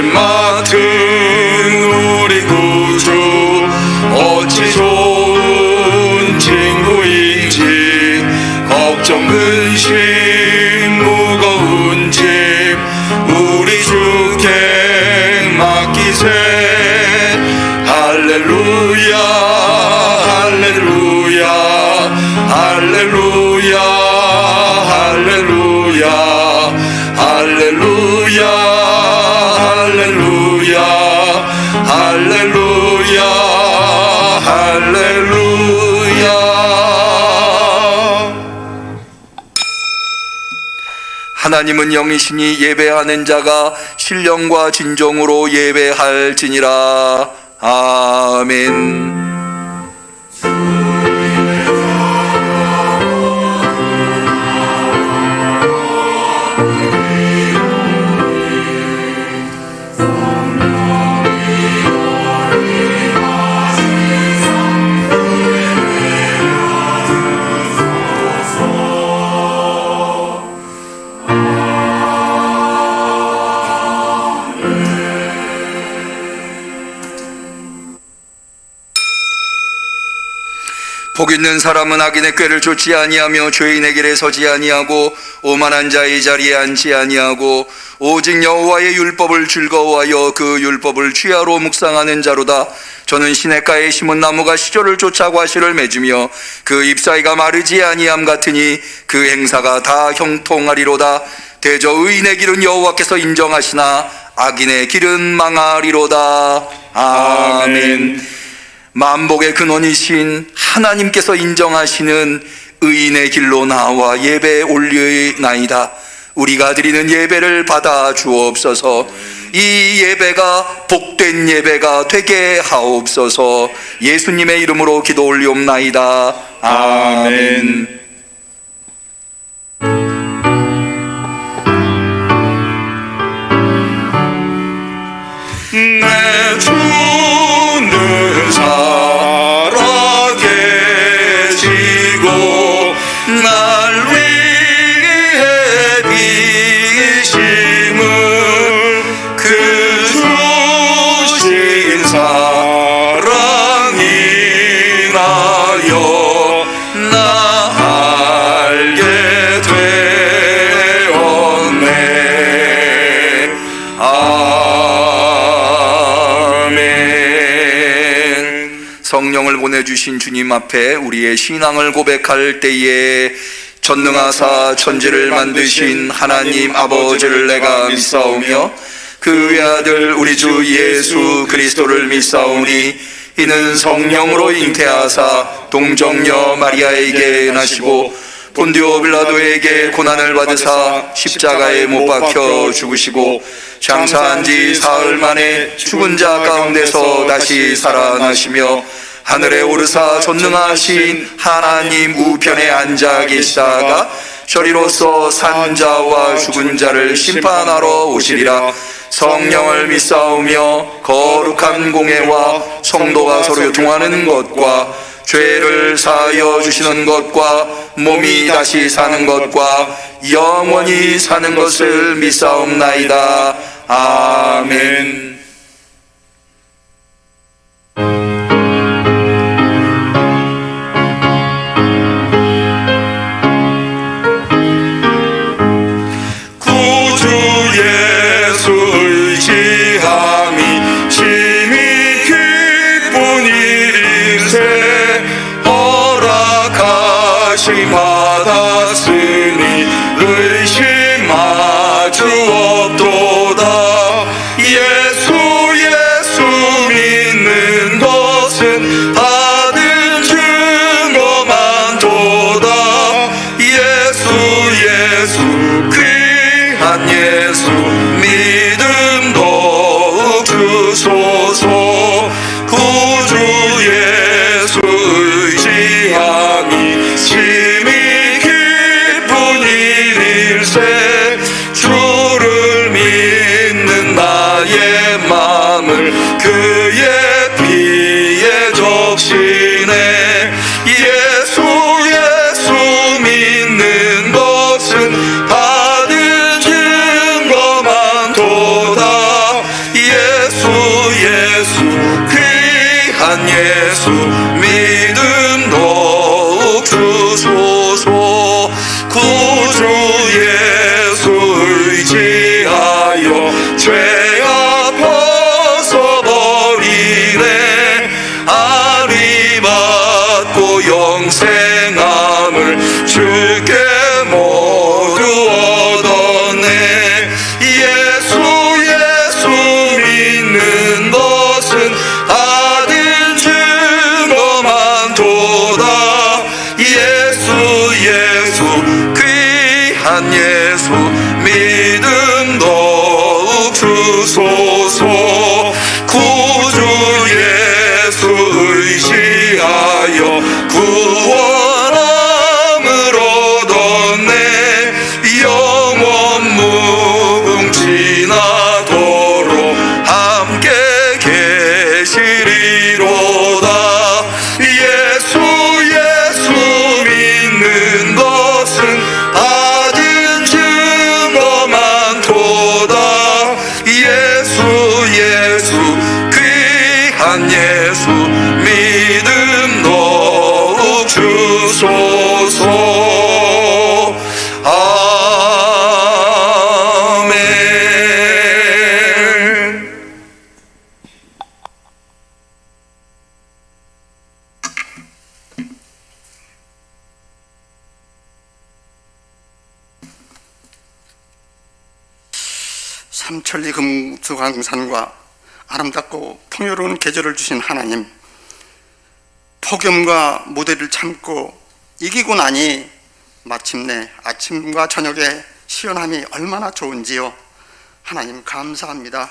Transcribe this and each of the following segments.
관심 맡은 우리 구주 어찌 좋은 친구인지 걱정 근심 무거운 짐 우리 주께 맡기세 할렐루야 할렐루야 할렐루야 할렐루야 할렐루야 할렐루야 할렐루야 할렐루야. 하나님은 영이시니 예배하는 자가 신령과 진정으로 예배할지니라. 아멘. 복 있는 사람은 악인의 꾀를 쫓지 아니하며 죄인의 길에 서지 아니하고 오만한 자의 자리에 앉지 아니하고 오직 여호와의 율법을 즐거워하여 그 율법을 취하로 묵상하는 자로다. 저는 시냇가에 심은 나무가 시절을 쫓아 과실을 맺으며 그 잎사이가 마르지 아니함 같으니 그 행사가 다 형통하리로다. 대저 의인의 길은 여호와께서 인정하시나 악인의 길은 망하리로다. 아멘. 만복의 근원이신 하나님께서 인정하시는 의인의 길로 나와 예배에 올리나이다. 우리가 드리는 예배를 받아 주옵소서. 이 예배가 복된 예배가 되게 하옵소서. 예수님의 이름으로 기도 올리옵나이다. 아멘. 내 주는 살아계시고 날 위해 비심을 그 주신 사랑이 나여 나 알게 되었네. 성령을 보내주신 주님 앞에 우리의 신앙을 고백할 때에 전능하사 천지를 만드신 하나님 아버지를 내가 믿사오며 그 외아들 우리 주 예수 그리스도를 믿사오니 이는 성령으로 잉태하사 동정녀 마리아에게 나시고 본디오 빌라도에게 고난을 받으사 십자가에 못 박혀 죽으시고 장사한 지 사흘 만에 죽은 자 가운데서 다시 살아나시며 하늘에 오르사 전능하신 하나님 우편에 앉아 계시다가 저리로서 산 자와 죽은 자를 심판하러 오시리라. 성령을 믿사오며 거룩한 공회와 성도가 서로 교통하는 것과 죄를 사하여 주시는 것과 몸이 다시 사는 것과 영원히 사는 것을 믿사옵나이다. 아멘. 구주 예수 의지함이 심히 기쁜 일일세 허락하심 받았으니 의심하주 없도다. 예수 믿는 것은 받은 증거만 도다. 예수 귀한 예수 믿음 더욱 주소서. 구주 예수 의지함이 심히 기쁜 일일세 주를 믿는 나의 마음을 그의 피에 적시네. 예수 믿는 것은 받은 증거만 예수 믿음 더욱 주소서. 구주 예수 의지하여 죄악 벗어버리네. 아리 받고 영생함을 주께 모두 얻었네. 예수 믿는 것은 받은 증거만 도다. 예수 귀한 예수 믿음 더욱 주소서. 구주 예수 의지하여 구원함을 얻었네. 영원 무궁지나도록 함께 계시리로다. 예수 믿는 것은 받은 증거만 도다. 예수 귀한 예수 믿음 더욱 주소서. 아멘. 삼천리 금수강산과 아름답고 풍요로운 계절을 주신 하나님, 폭염과 무더위를 참고 이기고 나니 마침내 아침과 저녁의 시원함이 얼마나 좋은지요. 하나님 감사합니다.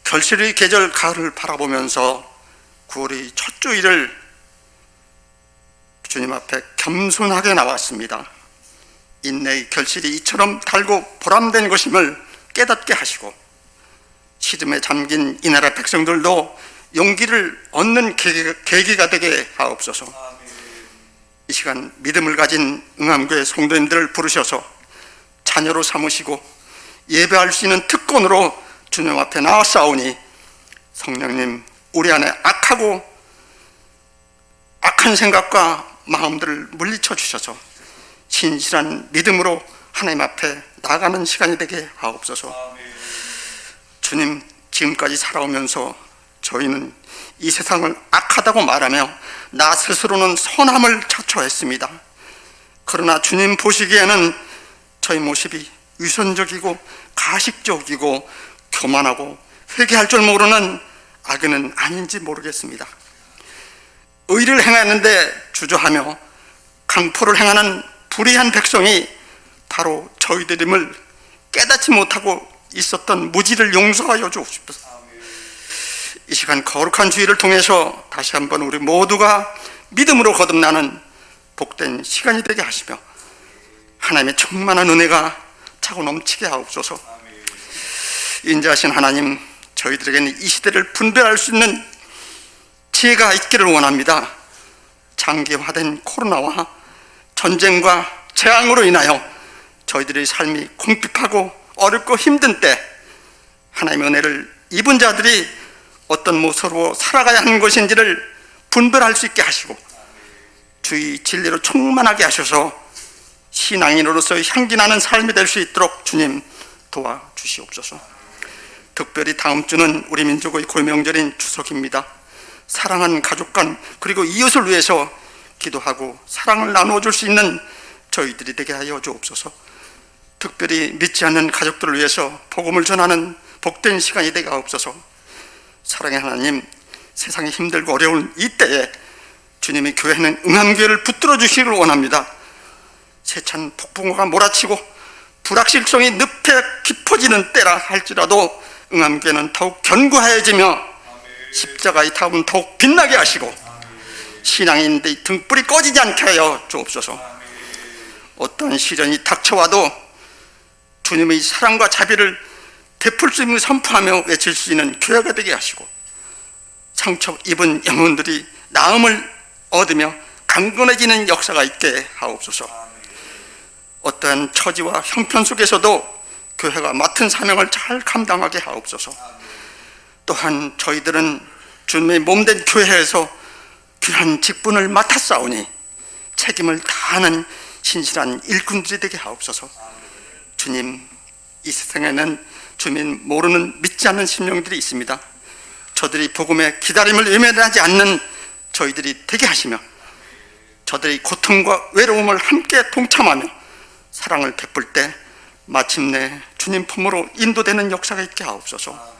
결실의 계절 가을을 바라보면서 9월의 첫 주일을 주님 앞에 겸손하게 나왔습니다. 인내의 결실이 이처럼 달고 보람된 것임을 깨닫게 하시고, 시름에 잠긴 이 나라 백성들도 용기를 얻는 계기가 되게 하옵소서. 이 시간 믿음을 가진 응암교회 성도님들을 부르셔서 자녀로 삼으시고 예배할 수 있는 특권으로 주님 앞에 나왔사오니, 성령님 우리 안에 악한 생각과 마음들을 물리쳐 주셔서 진실한 믿음으로 하나님 앞에 나가는 시간이 되게 하옵소서. 주님, 지금까지 살아오면서 저희는 이 세상을 악하다고 말하며 나 스스로는 선함을 자초했습니다. 그러나 주님 보시기에는 저희 모습이 위선적이고 가식적이고 교만하고 회개할 줄 모르는 악인은 아닌지 모르겠습니다. 의를 행하는데 주저하며 강포를 행하는 불의한 백성이 바로 저희들임을 깨닫지 못하고 있었던 무지를 용서하여 주옵소서. 이 시간 거룩한 주의를 통해서 다시 한번 우리 모두가 믿음으로 거듭나는 복된 시간이 되게 하시며 하나님의 충만한 은혜가 차고 넘치게 하옵소서. 인자하신 하나님, 저희들에게는 이 시대를 분별할 수 있는 지혜가 있기를 원합니다. 장기화된 코로나와 전쟁과 재앙으로 인하여 저희들의 삶이 궁핍하고 어렵고 힘든 때 하나님의 은혜를 입은 자들이 어떤 모습으로 살아가야 하는 것인지를 분별할 수 있게 하시고 주의 진리로 충만하게 하셔서 신앙인으로서의 향기나는 삶이 될 수 있도록 주님 도와주시옵소서. 특별히 다음 주는 우리 민족의 고명절인 추석입니다. 사랑하는 가족 간 그리고 이웃을 위해서 기도하고 사랑을 나누어 줄 수 있는 저희들이 되게 하여 주옵소서. 특별히 믿지 않는 가족들을 위해서 복음을 전하는 복된 시간이 되게 하옵소서. 사랑의 하나님, 세상이 힘들고 어려운 이때에 주님의 교회는 응암교회를 붙들어 주시기를 원합니다. 세찬 폭풍우가 몰아치고 불확실성이 늪에 깊어지는 때라 할지라도 응암교회는 더욱 견고해지며 십자가의 답은 더욱 빛나게 하시고 신앙인들의 등불이 꺼지지 않게 하여 주옵소서. 어떤 시련이 닥쳐와도 주님의 사랑과 자비를 베풀 수 있는 선포하며 외칠 수 있는 교회가 되게 하시고 상처 입은 영혼들이 나음을 얻으며 강건해지는 역사가 있게 하옵소서. 어떠한 처지와 형편 속에서도 교회가 맡은 사명을 잘 감당하게 하옵소서. 또한 저희들은 주님의 몸된 교회에서 귀한 직분을 맡았사오니 책임을 다하는 신실한 일꾼들이 되게 하옵소서. 주님, 이 세상에는 주님 모르는 믿지 않는 심령들이 있습니다. 저들이 복음의 기다림을 외면하지 않는 저희들이 되게 하시며 저들이 고통과 외로움을 함께 동참하며 사랑을 베풀 때 마침내 주님 품으로 인도되는 역사가 있게 하옵소서.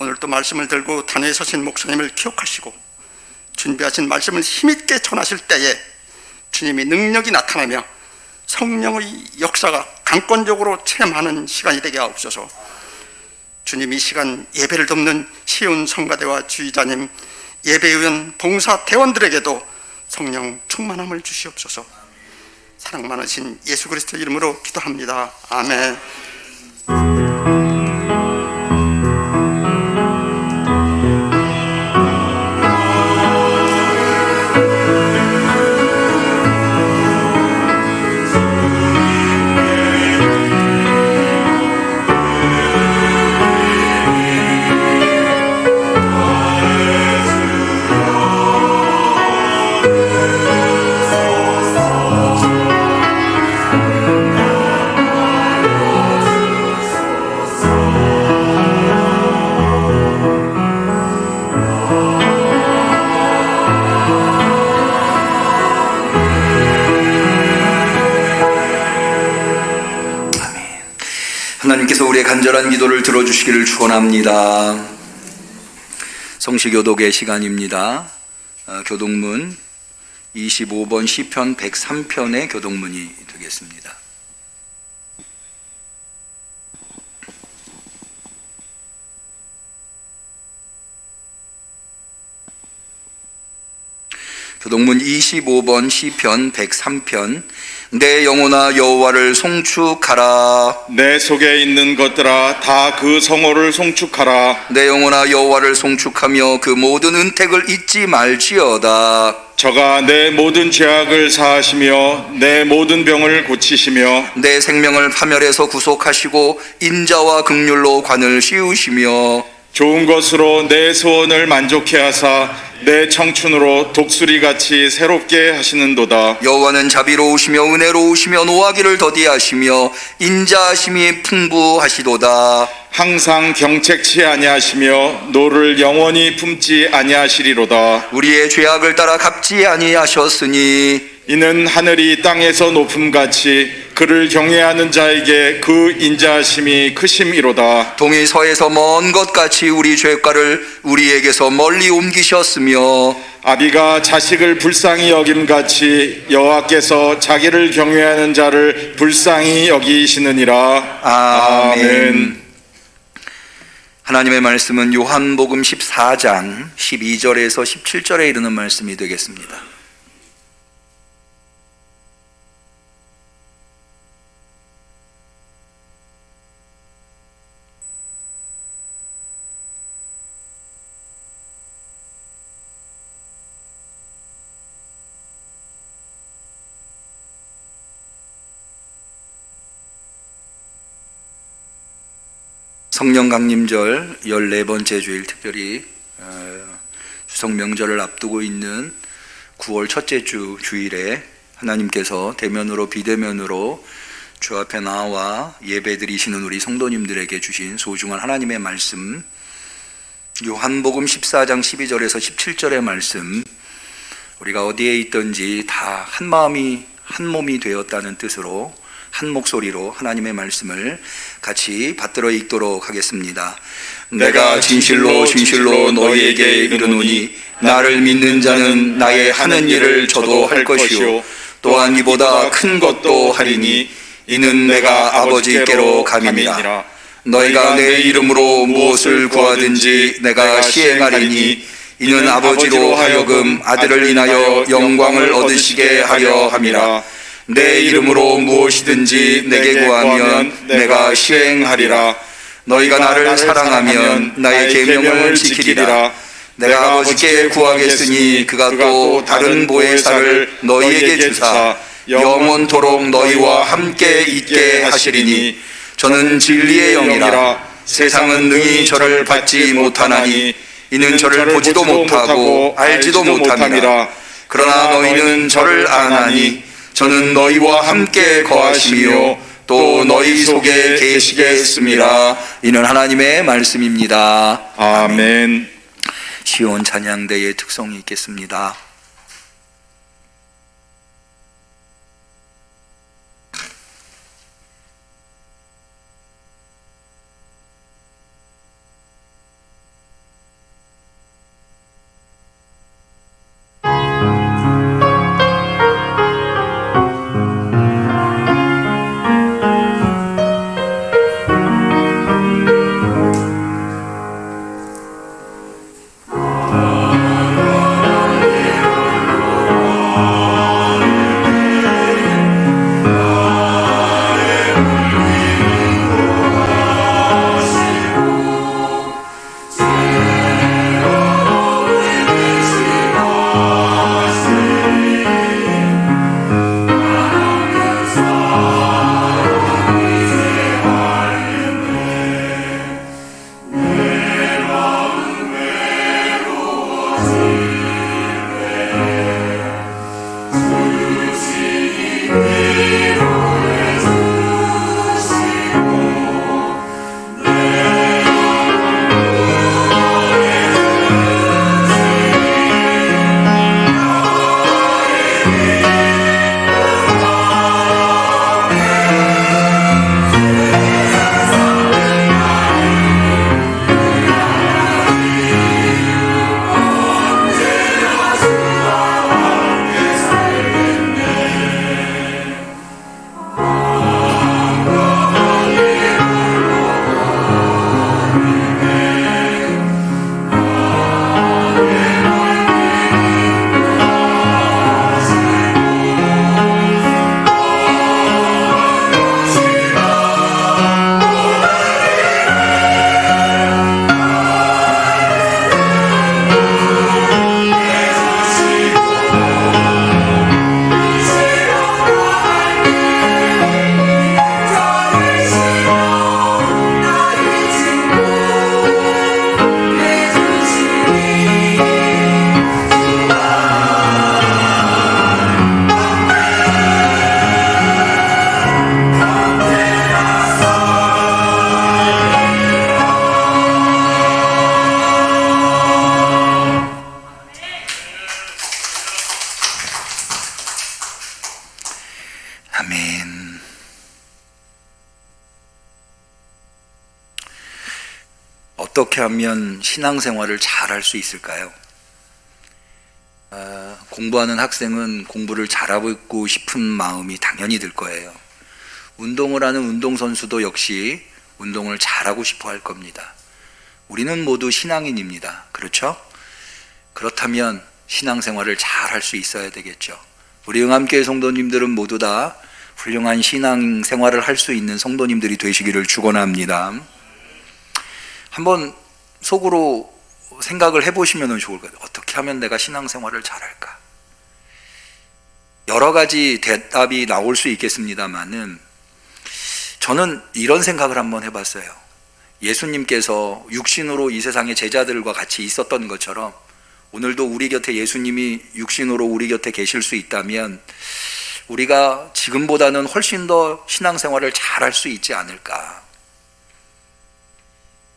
오늘 또 말씀을 들고 단회에 서신 목사님을 기억하시고 준비하신 말씀을 힘있게 전하실 때에 주님의 능력이 나타나며 성령의 역사가 강권적으로 체험하는 시간이 되게 하옵소서. 주님, 이 시간 예배를 돕는 시온 성가대와 주의자님, 예배위원 봉사 대원들에게도 성령 충만함을 주시옵소서. 사랑 많으신 예수 그리스도 이름으로 기도합니다. 아멘. 하나님께서 우리의 간절한 기도를 들어주시기를 축원합니다. 성시교독의 시간입니다. 교독문 25번 시편 103편의 교독문이 되겠습니다. 교독문 25번 시편 103편. 내 영혼아 여호와를 송축하라. 내 속에 있는 것들아 다 그 성호를 송축하라. 내 영혼아 여호와를 송축하며 그 모든 은택을 잊지 말지어다. 저가 내 모든 죄악을 사하시며 내 모든 병을 고치시며 내 생명을 파멸에서 구속하시고 인자와 긍휼로 관을 씌우시며 좋은 것으로 내 소원을 만족해 하사 내 청춘으로 독수리같이 새롭게 하시는도다. 여호와는 자비로우시며 은혜로우시며 노하기를 더디하시며 인자하심이 풍부하시도다. 항상 경책치 아니하시며 노를 영원히 품지 아니하시리로다. 우리의 죄악을 따라 갚지 아니하셨으니 이는 하늘이 땅에서 높음같이 그를 경외하는 자에게 그 인자하심이 크심이로다. 동이 서에서 먼 것 같이 우리 죄가를 우리에게서 멀리 옮기셨으며 아비가 자식을 불쌍히 여김같이 여호와께서 자기를 경외하는 자를 불쌍히 여기시느니라. 아멘. 하나님의 말씀은 요한복음 14장 12절에서 17절에 이르는 말씀이 되겠습니다. 성령 강림절 14번째 주일, 특별히 추석 명절을 앞두고 있는 9월 첫째 주 주일에 하나님께서 대면으로 비대면으로 주 앞에 나와 예배드리시는 우리 성도님들에게 주신 소중한 하나님의 말씀, 요한복음 14장 12절에서 17절의 말씀, 우리가 어디에 있든지 다 한 마음이 한 몸이 되었다는 뜻으로 한 목소리로 하나님의 말씀을 같이 받들어 읽도록 하겠습니다. 내가 진실로 진실로 너희에게 이르노니 나를 믿는 자는 나의 하는 일을 저도 할 것이요 또한 이보다 큰 것도 하리니 이는 내가 아버지께로 감이니라. 너희가 내 이름으로 무엇을 구하든지 내가 시행하리니 이는 아버지로 하여금 아들을 인하여 영광을 얻으시게 하려 함이라. 내 이름으로 무엇이든지 내게 구하면 내가 시행하리라. 너희가 나를 사랑하면 나의 계명을 지키리라. 내가 아버지께 구하겠으니 그가 또 다른 보혜사를 너희에게 주사 영원토록 너희와 함께 있게 하시리니 저는 진리의 영이라. 세상은 능히 저를 받지 못하나니 이는 저를 보지도 못하고 알지도 못함이라. 그러나 너희는 저를 아나니 저는 너희와 함께 거하시며 또 너희 속에 계시겠습니다. 이는 하나님의 말씀입니다. 아멘. 시온 찬양대의 특성이 있겠습니다. 아멘. 어떻게 하면 신앙생활을 잘할 수 있을까요? 공부하는 학생은 공부를 잘하고 싶은 마음이 당연히 들 거예요. 운동을 하는 운동선수도 역시 운동을 잘하고 싶어 할 겁니다. 우리는 모두 신앙인입니다. 그렇죠? 그렇다면 신앙생활을 잘할 수 있어야 되겠죠. 우리 응암교회 성도님들은 모두 다 훌륭한 신앙생활을 할 수 있는 성도님들이 되시기를 축원합니다. 한번 속으로 생각을 해보시면 좋을 것 같아요. 어떻게 하면 내가 신앙생활을 잘할까? 여러 가지 대답이 나올 수 있겠습니다만은 저는 이런 생각을 한번 해봤어요. 예수님께서 육신으로 이 세상의 제자들과 같이 있었던 것처럼 오늘도 우리 곁에 예수님이 육신으로 우리 곁에 계실 수 있다면 우리가 지금보다는 훨씬 더 신앙생활을 잘할 수 있지 않을까.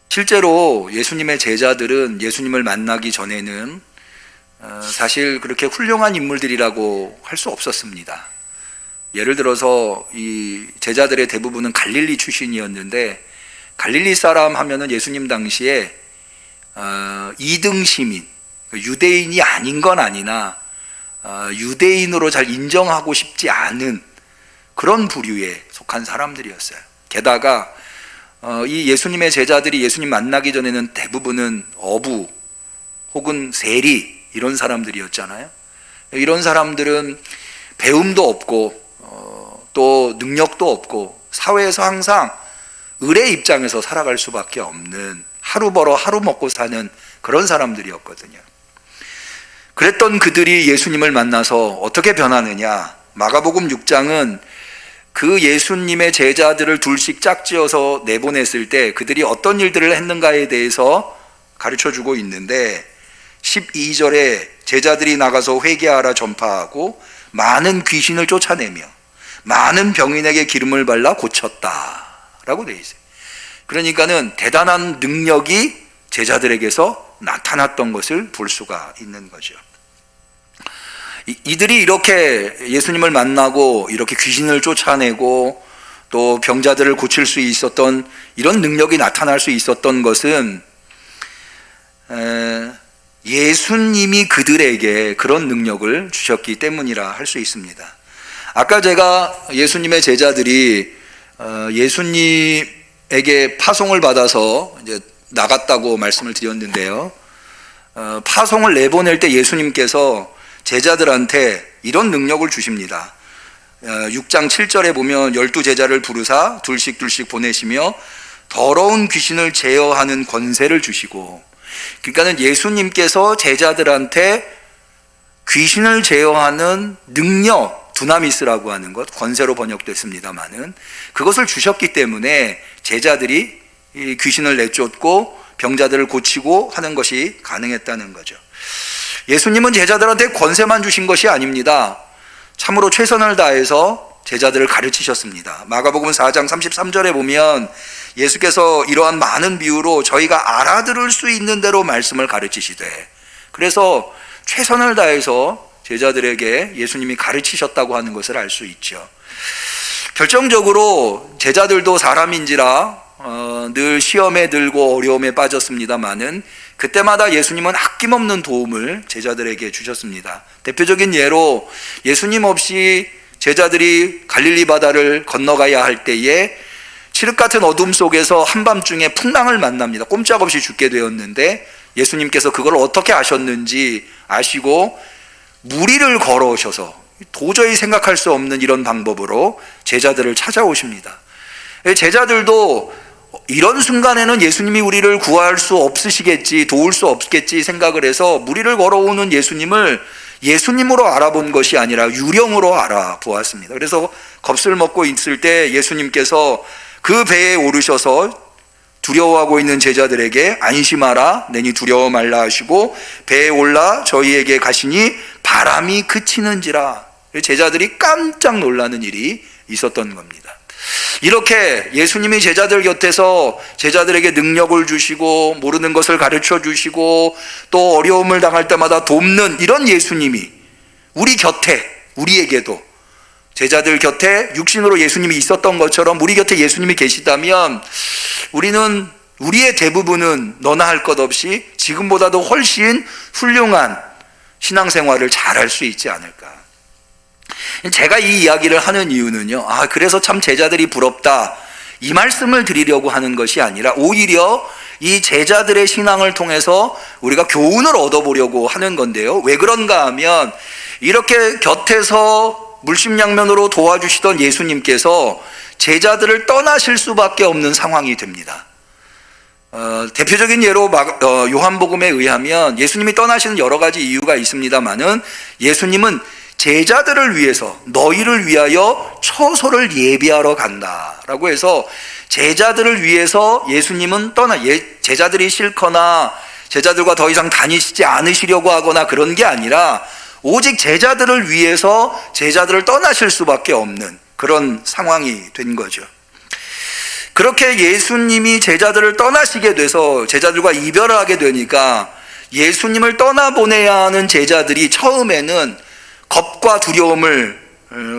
실제로 예수님의 제자들은 예수님을 만나기 전에는 사실 그렇게 훌륭한 인물들이라고 할 수 없었습니다. 예를 들어서 이 제자들의 대부분은 갈릴리 출신이었는데 갈릴리 사람 하면은 예수님 당시에 2등 시민, 유대인이 아닌 건 아니나 유대인으로 잘 인정하고 싶지 않은 그런 부류에 속한 사람들이었어요. 게다가 이 예수님의 제자들이 예수님 만나기 전에는 대부분은 어부 혹은 세리 이런 사람들이었잖아요. 이런 사람들은 배움도 없고 또 능력도 없고 사회에서 항상 을의 입장에서 살아갈 수밖에 없는 하루 벌어 하루 먹고 사는 그런 사람들이었거든요. 그랬던 그들이 예수님을 만나서 어떻게 변하느냐. 마가복음 6장은 그 예수님의 제자들을 둘씩 짝지어서 내보냈을 때 그들이 어떤 일들을 했는가에 대해서 가르쳐주고 있는데 12절에 제자들이 나가서 회개하라 전파하고 많은 귀신을 쫓아내며 많은 병인에게 기름을 발라 고쳤다라고 되어 있어요. 그러니까는 대단한 능력이 제자들에게서 나타났던 것을 볼 수가 있는 거죠. 이들이 이렇게 예수님을 만나고 이렇게 귀신을 쫓아내고 또 병자들을 고칠 수 있었던 이런 능력이 나타날 수 있었던 것은 예수님이 그들에게 그런 능력을 주셨기 때문이라 할 수 있습니다. 아까 제가 예수님의 제자들이 예수님에게 파송을 받아서 이제 나갔다고 말씀을 드렸는데요. 파송을 내보낼 때 예수님께서 제자들한테 이런 능력을 주십니다. 6장 7절에 보면 12제자를 부르사 둘씩 보내시며 더러운 귀신을 제어하는 권세를 주시고, 그러니까는 예수님께서 제자들한테 귀신을 제어하는 능력, 두나미스라고 하는 것, 권세로 번역됐습니다마는 그것을 주셨기 때문에 제자들이 이 귀신을 내쫓고 병자들을 고치고 하는 것이 가능했다는 거죠. 예수님은 제자들한테 권세만 주신 것이 아닙니다. 참으로 최선을 다해서 제자들을 가르치셨습니다. 마가복음 4장 33절에 보면 예수께서 이러한 많은 비유로 저희가 알아들을 수 있는 대로 말씀을 가르치시되, 그래서 최선을 다해서 제자들에게 예수님이 가르치셨다고 하는 것을 알 수 있죠. 결정적으로 제자들도 사람인지라 늘 시험에 들고 어려움에 빠졌습니다마는 그때마다 예수님은 아낌없는 도움을 제자들에게 주셨습니다. 대표적인 예로 예수님 없이 제자들이 갈릴리 바다를 건너가야 할 때에 칠흑 같은 어둠 속에서 한밤중에 풍랑을 만납니다. 꼼짝없이 죽게 되었는데 예수님께서 그걸 어떻게 아셨는지 아시고 무리를 걸어오셔서 도저히 생각할 수 없는 이런 방법으로 제자들을 찾아오십니다. 제자들도 이런 순간에는 예수님이 우리를 구할 수 없으시겠지, 도울 수 없겠지 생각을 해서 무리를 걸어오는 예수님을 예수님으로 알아본 것이 아니라 유령으로 알아보았습니다. 그래서 겁을 먹고 있을 때 예수님께서 그 배에 오르셔서 두려워하고 있는 제자들에게 안심하라, 내니 두려워 말라 하시고 배에 올라 저희에게 가시니 바람이 그치는지라. 제자들이 깜짝 놀라는 일이 있었던 겁니다. 이렇게 예수님이 제자들 곁에서 제자들에게 능력을 주시고 모르는 것을 가르쳐 주시고 또 어려움을 당할 때마다 돕는 이런 예수님이 우리 곁에, 우리에게도 제자들 곁에 육신으로 예수님이 있었던 것처럼 우리 곁에 예수님이 계시다면 우리는 우리의 대부분은 너나 할 것 없이 지금보다도 훨씬 훌륭한 신앙생활을 잘할 수 있지 않을까. 제가 이 이야기를 하는 이유는요, 그래서 참 제자들이 부럽다, 이 말씀을 드리려고 하는 것이 아니라 오히려 이 제자들의 신앙을 통해서 우리가 교훈을 얻어보려고 하는 건데요. 왜 그런가 하면 이렇게 곁에서 물심양면으로 도와주시던 예수님께서 제자들을 떠나실 수밖에 없는 상황이 됩니다. 대표적인 예로 요한복음에 의하면 예수님이 떠나시는 여러 가지 이유가 있습니다마는 예수님은 제자들을 위해서 너희를 위하여 처소를 예비하러 간다라고 해서 제자들을 위해서 예수님은 제자들이 싫거나 제자들과 더 이상 다니시지 않으시려고 하거나 그런 게 아니라 오직 제자들을 위해서 제자들을 떠나실 수밖에 없는 그런 상황이 된 거죠. 그렇게 예수님이 제자들을 떠나시게 돼서 제자들과 이별을 하게 되니까 예수님을 떠나보내야 하는 제자들이 처음에는 겁과 두려움을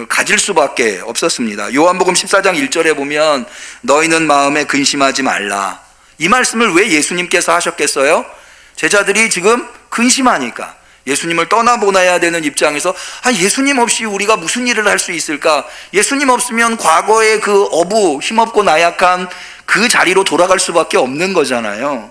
가질 수밖에 없었습니다. 요한복음 14장 1절에 보면 너희는 마음에 근심하지 말라. 이 말씀을 왜 예수님께서 하셨겠어요? 제자들이 지금 근심하니까 예수님을 떠나보내야 되는 입장에서 예수님 없이 우리가 무슨 일을 할 수 있을까? 예수님 없으면 과거의 그 어부, 힘없고 나약한 그 자리로 돌아갈 수밖에 없는 거잖아요.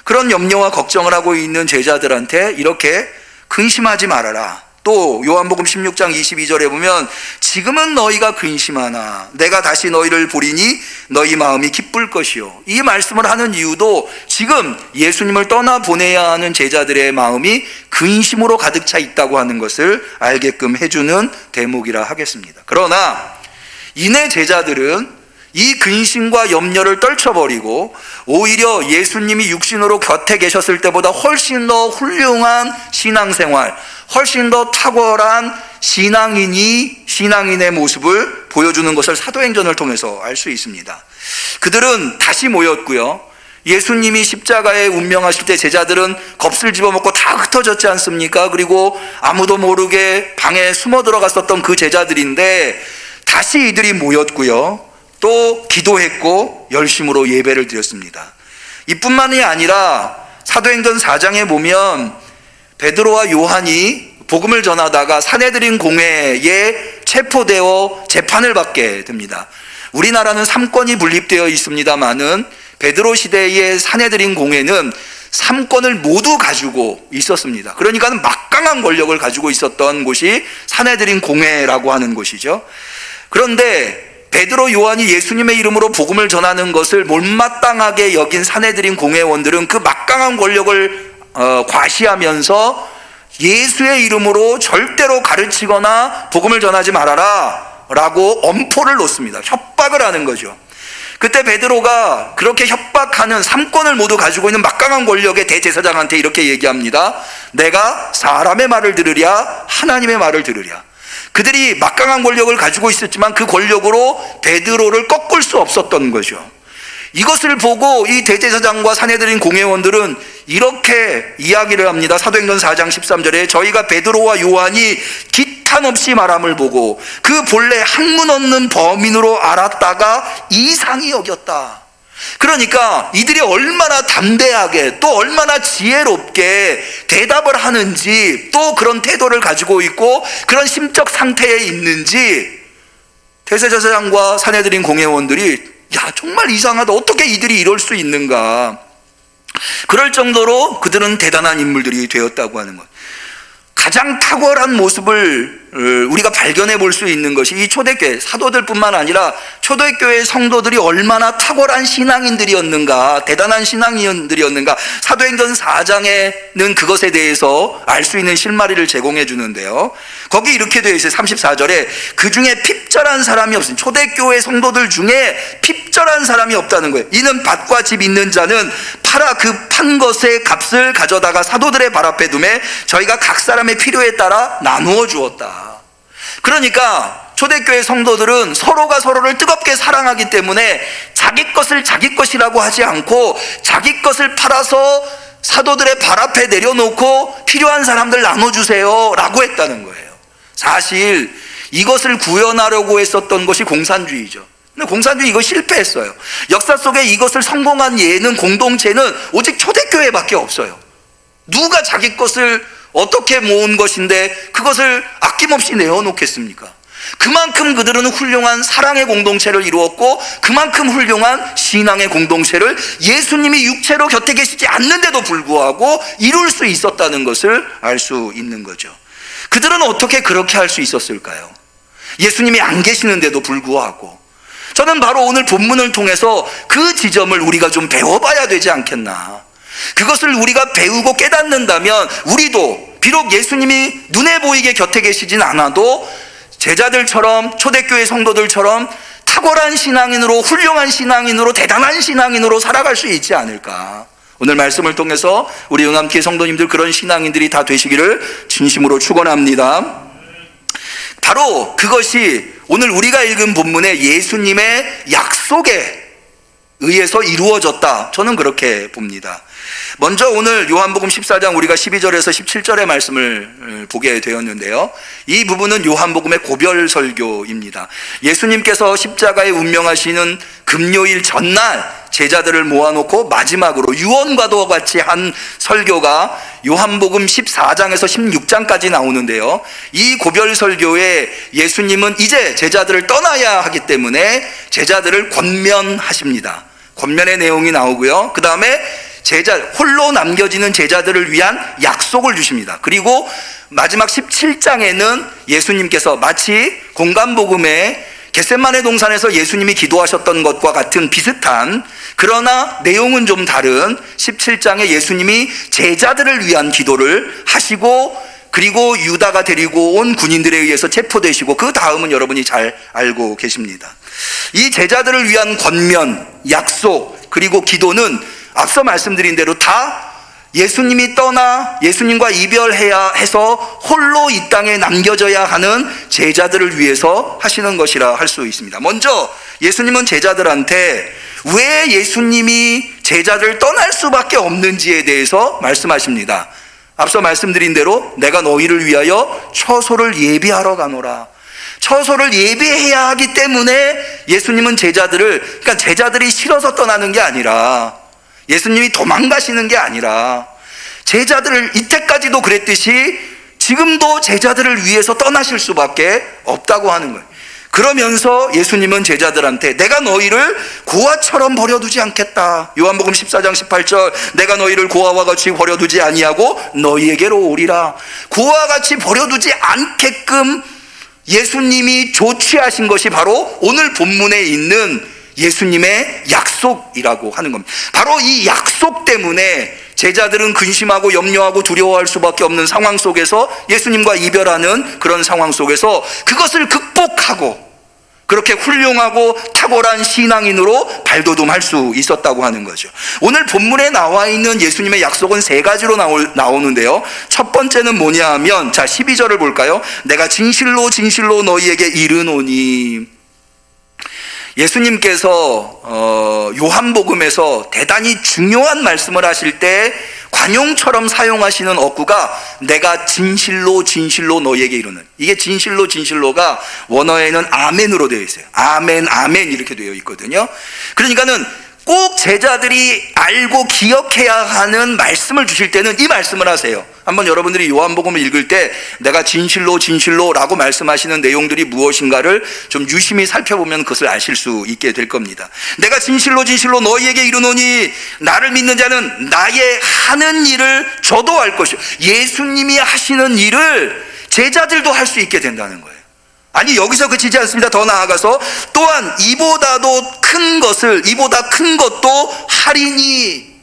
그런 염려와 걱정을 하고 있는 제자들한테 이렇게 근심하지 말아라. 또 요한복음 16장 22절에 보면 지금은 너희가 근심하나 내가 다시 너희를 보리니 너희 마음이 기쁠 것이요. 이 말씀을 하는 이유도 지금 예수님을 떠나보내야 하는 제자들의 마음이 근심으로 가득 차 있다고 하는 것을 알게끔 해주는 대목이라 하겠습니다. 그러나 이내 제자들은 이 근심과 염려를 떨쳐버리고 오히려 예수님이 육신으로 곁에 계셨을 때보다 훨씬 더 훌륭한 신앙생활, 훨씬 더 탁월한 신앙인의 모습을 보여주는 것을 사도행전을 통해서 알 수 있습니다. 그들은 다시 모였고요. 예수님이 십자가에 운명하실 때 제자들은 겁을 집어먹고 다 흩어졌지 않습니까? 그리고 아무도 모르게 방에 숨어 들어갔었던 그 제자들인데 다시 이들이 모였고요. 또 기도했고 열심으로 예배를 드렸습니다. 이뿐만이 아니라 사도행전 4장에 보면 베드로와 요한이 복음을 전하다가 산헤드린 공회에 체포되어 재판을 받게 됩니다. 우리나라는 3권이 분립되어 있습니다마는 베드로 시대의 산헤드린 공회는 3권을 모두 가지고 있었습니다. 그러니까 막강한 권력을 가지고 있었던 곳이 산헤드린 공회라고 하는 곳이죠. 그런데 베드로 요한이 예수님의 이름으로 복음을 전하는 것을 못마땅하게 여긴 산헤드린 공회원들은 그 막강한 권력을 과시하면서 예수의 이름으로 절대로 가르치거나 복음을 전하지 말아라 라고 엄포를 놓습니다. 협박을 하는 거죠. 그때 베드로가 그렇게 협박하는 3권을 모두 가지고 있는 막강한 권력의 대제사장한테 이렇게 얘기합니다. 내가 사람의 말을 들으랴 하나님의 말을 들으랴. 그들이 막강한 권력을 가지고 있었지만 그 권력으로 베드로를 꺾을 수 없었던 거죠. 이것을 보고 이 대제사장과 산헤드린 공회원들은 이렇게 이야기를 합니다. 사도행전 4장 13절에 저희가 베드로와 요한이 기탄 없이 말함을 보고 그 본래 학문 없는 범인으로 알았다가 이상히 여겼다. 그러니까 이들이 얼마나 담대하게 또 얼마나 지혜롭게 대답을 하는지 또 그런 태도를 가지고 있고 그런 심적 상태에 있는지 대제사장과 산헤드린 공회원들이 야 정말 이상하다. 어떻게 이들이 이럴 수 있는가. 그럴 정도로 그들은 대단한 인물들이 되었다고 하는 것. 가장 탁월한 모습을 우리가 발견해 볼 수 있는 것이 이 초대교회 사도들뿐만 아니라 초대교회 성도들이 얼마나 탁월한 신앙인들이었는가, 대단한 신앙인들이었는가. 사도행전 4장에는 그것에 대해서 알 수 있는 실마리를 제공해 주는데요. 거기 이렇게 되어 있어요. 34절에 그 중에 핍절한 사람이 없으니 초대교회 성도들 중에 핍절한 사람이 없다는 거예요. 이는 밭과 집 있는 자는 팔아 그 판 것의 값을 가져다가 사도들의 발 앞에 두매 저희가 각 사람의 필요에 따라 나누어 주었다. 그러니까 초대교회 성도들은 서로가 서로를 뜨겁게 사랑하기 때문에 자기 것을 자기 것이라고 하지 않고 자기 것을 팔아서 사도들의 발 앞에 내려놓고 필요한 사람들 나눠주세요 라고 했다는 거예요. 사실 이것을 구현하려고 했었던 것이 공산주의죠. 근데 공산주의 이거 실패했어요. 역사 속에 이것을 성공한 예는 공동체는 오직 초대교회밖에 없어요. 누가 자기 것을 어떻게 모은 것인데 그것을 아낌없이 내어놓겠습니까? 그만큼 그들은 훌륭한 사랑의 공동체를 이루었고 그만큼 훌륭한 신앙의 공동체를 예수님이 육체로 곁에 계시지 않는데도 불구하고 이룰 수 있었다는 것을 알 수 있는 거죠. 그들은 어떻게 그렇게 할 수 있었을까요? 예수님이 안 계시는데도 불구하고. 저는 바로 오늘 본문을 통해서 그 지점을 우리가 좀 배워봐야 되지 않겠나. 그것을 우리가 배우고 깨닫는다면 우리도 비록 예수님이 눈에 보이게 곁에 계시진 않아도 제자들처럼 초대교회 성도들처럼 탁월한 신앙인으로 훌륭한 신앙인으로 대단한 신앙인으로 살아갈 수 있지 않을까. 오늘 말씀을 통해서 우리 영암교회 성도님들 그런 신앙인들이 다 되시기를 진심으로 축원합니다. 바로 그것이 오늘 우리가 읽은 본문의 예수님의 약속에 의해서 이루어졌다. 저는 그렇게 봅니다. 먼저 오늘 요한복음 14장 우리가 12절에서 17절의 말씀을 보게 되었는데요. 이 부분은 요한복음의 고별 설교입니다. 예수님께서 십자가에 운명하시는 금요일 전날 제자들을 모아놓고 마지막으로 유언과도 같이 한 설교가 요한복음 14장에서 16장까지 나오는데요. 이 고별 설교에 예수님은 이제 제자들을 떠나야 하기 때문에 제자들을 권면하십니다. 권면의 내용이 나오고요. 그 다음에 홀로 남겨지는 제자들을 위한 약속을 주십니다. 그리고 마지막 17장에는 예수님께서 마치 공간복음에 겟세마네 동산에서 예수님이 기도하셨던 것과 같은 비슷한 그러나 내용은 좀 다른 17장에 예수님이 제자들을 위한 기도를 하시고 그리고 유다가 데리고 온 군인들에 의해서 체포되시고 그 다음은 여러분이 잘 알고 계십니다. 이 제자들을 위한 권면, 약속, 그리고 기도는 앞서 말씀드린 대로 다 예수님이 떠나 예수님과 이별해야 해서 홀로 이 땅에 남겨져야 하는 제자들을 위해서 하시는 것이라 할 수 있습니다. 먼저 예수님은 제자들한테 왜 예수님이 제자들을 떠날 수밖에 없는지에 대해서 말씀하십니다. 앞서 말씀드린 대로 내가 너희를 위하여 처소를 예비하러 가노라. 처소를 예비해야 하기 때문에 예수님은 그러니까 제자들이 싫어서 떠나는 게 아니라, 예수님이 도망가시는 게 아니라, 제자들을 이때까지도 그랬듯이 지금도 제자들을 위해서 떠나실 수밖에 없다고 하는 거예요. 그러면서 예수님은 제자들한테 내가 너희를 고아처럼 버려두지 않겠다. 요한복음 14장 18절, 내가 너희를 고아와 같이 버려두지 아니하고 너희에게로 오리라. 고아와 같이 버려두지 않게끔 예수님이 조치하신 것이 바로 오늘 본문에 있는 예수님의 약속이라고 하는 겁니다. 바로 이 약속 때문에 제자들은 근심하고 염려하고 두려워할 수밖에 없는 상황 속에서, 예수님과 이별하는 그런 상황 속에서 그것을 극복하고 그렇게 훌륭하고 탁월한 신앙인으로 발돋움할 수 있었다고 하는 거죠. 오늘 본문에 나와 있는 예수님의 약속은 세 가지로 나오는데요. 첫 번째는 뭐냐 하면, 자 12절을 볼까요? 내가 진실로 진실로 너희에게 이르노니. 예수님께서 요한복음에서 대단히 중요한 말씀을 하실 때 관용처럼 사용하시는 어구가 내가 진실로 진실로 너희에게 이르는, 이게 진실로 진실로가 원어에는 아멘으로 되어 있어요. 아멘 아멘 이렇게 되어 있거든요. 그러니까는 꼭 제자들이 알고 기억해야 하는 말씀을 주실 때는 이 말씀을 하세요. 한번 여러분들이 요한복음을 읽을 때 내가 진실로 진실로라고 말씀하시는 내용들이 무엇인가를 좀 유심히 살펴보면 그것을 아실 수 있게 될 겁니다. 내가 진실로 진실로 너희에게 이르노니 나를 믿는 자는 나의 하는 일을 저도 할 것이요. 예수님이 하시는 일을 제자들도 할 수 있게 된다는 거예요. 아니 여기서 그치지 않습니다. 더 나아가서 또한 이보다도 큰 것을, 이보다 큰 것도 하리니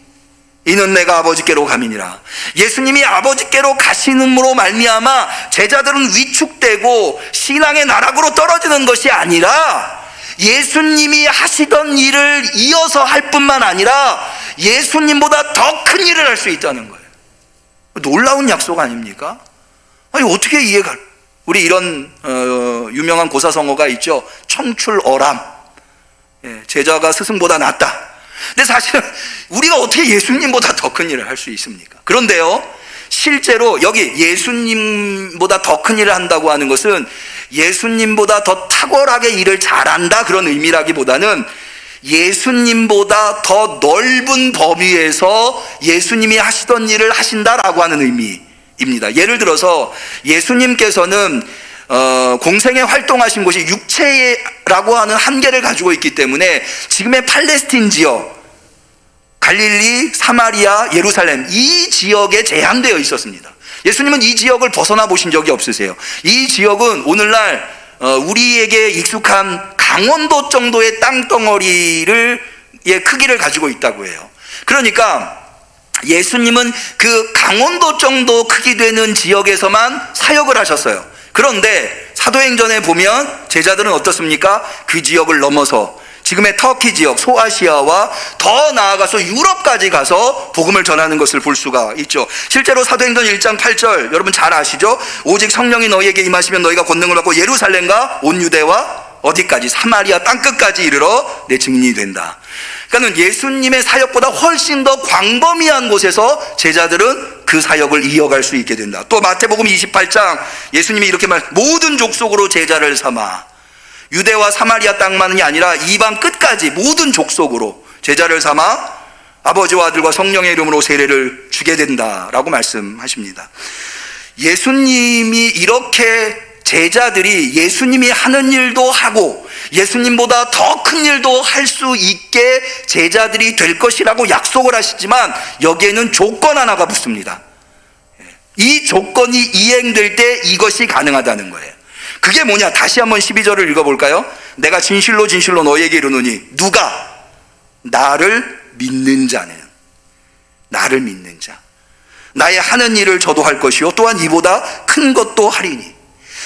이는 내가 아버지께로 감이니라. 예수님이 아버지께로 가시는으로 말미암아 제자들은 위축되고 신앙의 나락으로 떨어지는 것이 아니라 예수님이 하시던 일을 이어서 할 뿐만 아니라 예수님보다 더 큰 일을 할 수 있다는 거예요. 놀라운 약속 아닙니까? 아니 어떻게 이해가, 우리 이런 유명한 고사성어가 있죠. 청출어람. 제자가 스승보다 낫다. 근데 사실은 우리가 어떻게 예수님보다 더 큰 일을 할 수 있습니까? 그런데요, 실제로 여기 예수님보다 더 큰 일을 한다고 하는 것은 예수님보다 더 탁월하게 일을 잘한다 그런 의미라기보다는 예수님보다 더 넓은 범위에서 예수님이 하시던 일을 하신다라고 하는 의미입니다. 예를 들어서 예수님께서는 공생에 활동하신 곳이 육체라고 하는 한계를 가지고 있기 때문에 지금의 팔레스틴 지역, 갈릴리, 사마리아, 예루살렘 이 지역에 제한되어 있었습니다. 예수님은 이 지역을 벗어나 보신 적이 없으세요. 이 지역은 오늘날 우리에게 익숙한 강원도 정도의 땅덩어리의 크기를 가지고 있다고 해요. 그러니까 예수님은 그 강원도 정도 크기 되는 지역에서만 사역을 하셨어요. 그런데 사도행전에 보면 제자들은 어떻습니까? 그 지역을 넘어서 지금의 터키 지역, 소아시아와 더 나아가서 유럽까지 가서 복음을 전하는 것을 볼 수가 있죠. 실제로 사도행전 1장 8절 여러분 잘 아시죠? 오직 성령이 너희에게 임하시면 너희가 권능을 받고 예루살렘과 온 유대와 어디까지? 사마리아 땅끝까지 이르러 내 증인이 된다. 그러니까 예수님의 사역보다 훨씬 더 광범위한 곳에서 제자들은 그 사역을 이어갈 수 있게 된다. 또 마태복음 28장 예수님이 이렇게 모든 족속으로 제자를 삼아, 유대와 사마리아 땅만이 아니라 이방 끝까지 모든 족속으로 제자를 삼아 아버지와 아들과 성령의 이름으로 세례를 주게 된다라고 말씀하십니다. 예수님이 이렇게 제자들이 예수님이 하는 일도 하고 예수님보다 더 큰 일도 할 수 있게 제자들이 될 것이라고 약속을 하시지만 여기에는 조건 하나가 붙습니다. 이 조건이 이행될 때 이것이 가능하다는 거예요. 그게 뭐냐? 다시 한번 12절을 읽어볼까요? 내가 진실로 진실로 너희에게 이르노니 누가? 나를 믿는 자는, 나를 믿는 자, 나의 하는 일을 저도 할 것이요 또한 이보다 큰 것도 하리니.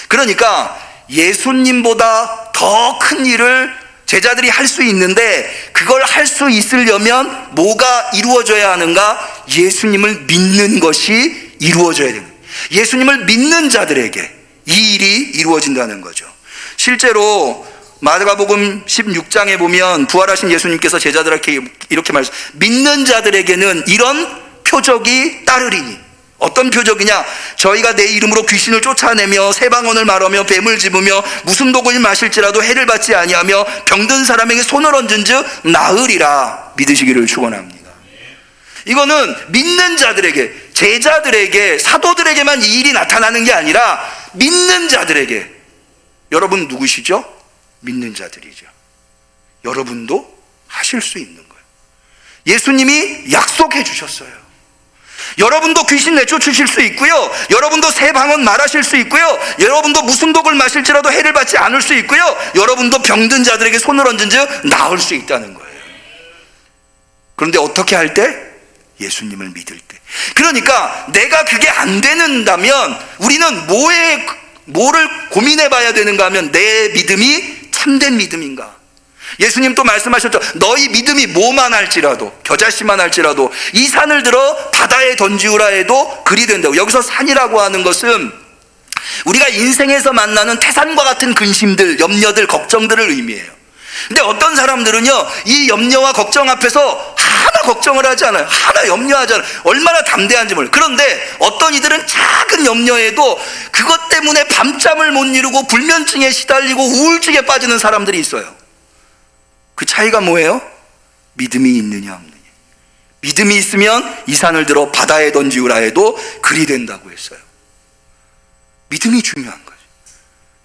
그러니까 예수님보다 더 큰 일을 제자들이 할 수 있는데 그걸 할 수 있으려면 뭐가 이루어져야 하는가? 예수님을 믿는 것이 이루어져야 됩니다. 예수님을 믿는 자들에게 이 일이 이루어진다는 거죠. 실제로 마가복음 16장에 보면 부활하신 예수님께서 제자들에게 이렇게 말씀, 믿는 자들에게는 이런 표적이 따르리니. 어떤 표적이냐? 저희가 내 이름으로 귀신을 쫓아내며 새 방언을 말하며 뱀을 집으며 무슨 독을 마실지라도 해를 받지 아니하며 병든 사람에게 손을 얹은즉 나으리라 믿으시기를 축원합니다. 이거는 믿는 자들에게, 제자들에게, 사도들에게만 이 일이 나타나는 게 아니라 믿는 자들에게. 여러분 누구시죠? 믿는 자들이죠. 여러분도 하실 수 있는 거예요. 예수님이 약속해 주셨어요. 여러분도 귀신 내쫓으실 수 있고요, 여러분도 새 방언 말하실 수 있고요, 여러분도 무슨 독을 마실지라도 해를 받지 않을 수 있고요, 여러분도 병든 자들에게 손을 얹은즉 나을 수 있다는 거예요. 그런데 어떻게 할 때? 예수님을 믿을 때. 그러니까 내가 그게 안 되는다면 우리는 뭐를 고민해 봐야 되는가 하면 내 믿음이 참된 믿음인가. 예수님 또 말씀하셨죠. 너희 믿음이 뭐만 할지라도, 겨자씨만 할지라도 이 산을 들어 바다에 던지우라 해도 그리 된다고. 여기서 산이라고 하는 것은 우리가 인생에서 만나는 태산과 같은 근심들, 염려들, 걱정들을 의미해요. 근데 어떤 사람들은요, 이 염려와 걱정 앞에서 하나 걱정을 하지 않아요. 하나 염려하지 않아요. 얼마나 담대한지 몰라요. 그런데 어떤 이들은 작은 염려에도 그것 때문에 밤잠을 못 이루고 불면증에 시달리고 우울증에 빠지는 사람들이 있어요. 그 차이가 뭐예요? 믿음이 있느냐 없느냐. 믿음이 있으면 이 산을 들어 바다에 던지우라 해도 그리 된다고 했어요. 믿음이 중요한 거죠.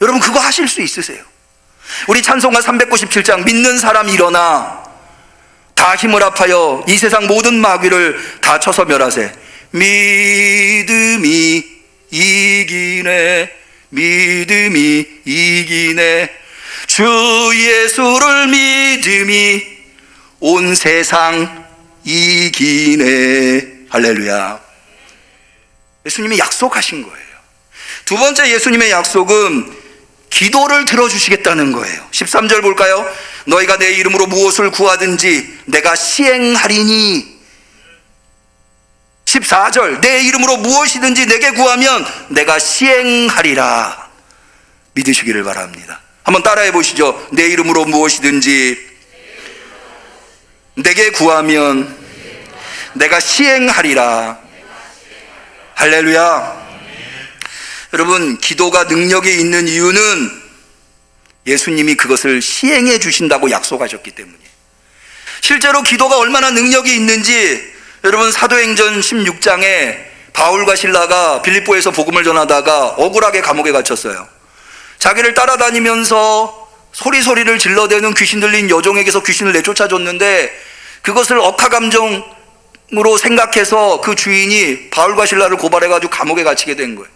여러분 그거 하실 수 있으세요? 우리 찬송가 397장 믿는 사람 일어나 다 힘을 합하여 이 세상 모든 마귀를 다 쳐서 멸하세. 믿음이 이기네, 믿음이 이기네, 주 예수를 믿음이 온 세상 이기네. 할렐루야. 예수님이 약속하신 거예요. 두 번째 예수님의 약속은 기도를 들어주시겠다는 거예요. 13절 볼까요? 너희가 내 이름으로 무엇을 구하든지 내가 시행하리니. 14절 내 이름으로 무엇이든지 내게 구하면 내가 시행하리라. 믿으시기를 바랍니다. 한번 따라해 보시죠. 내 이름으로 무엇이든지 내게 구하면 내가 시행하리라. 할렐루야. 여러분 기도가 능력이 있는 이유는 예수님이 그것을 시행해 주신다고 약속하셨기 때문이에요. 실제로 기도가 얼마나 능력이 있는지 여러분 사도행전 16장에 바울과 실라가 빌립보에서 복음을 전하다가 억울하게 감옥에 갇혔어요. 자기를 따라다니면서 소리를 질러대는 귀신 들린 여종에게서 귀신을 내쫓아줬는데 그것을 억하감정으로 생각해서 그 주인이 바울과 실라를 고발해가지고 감옥에 갇히게 된 거예요.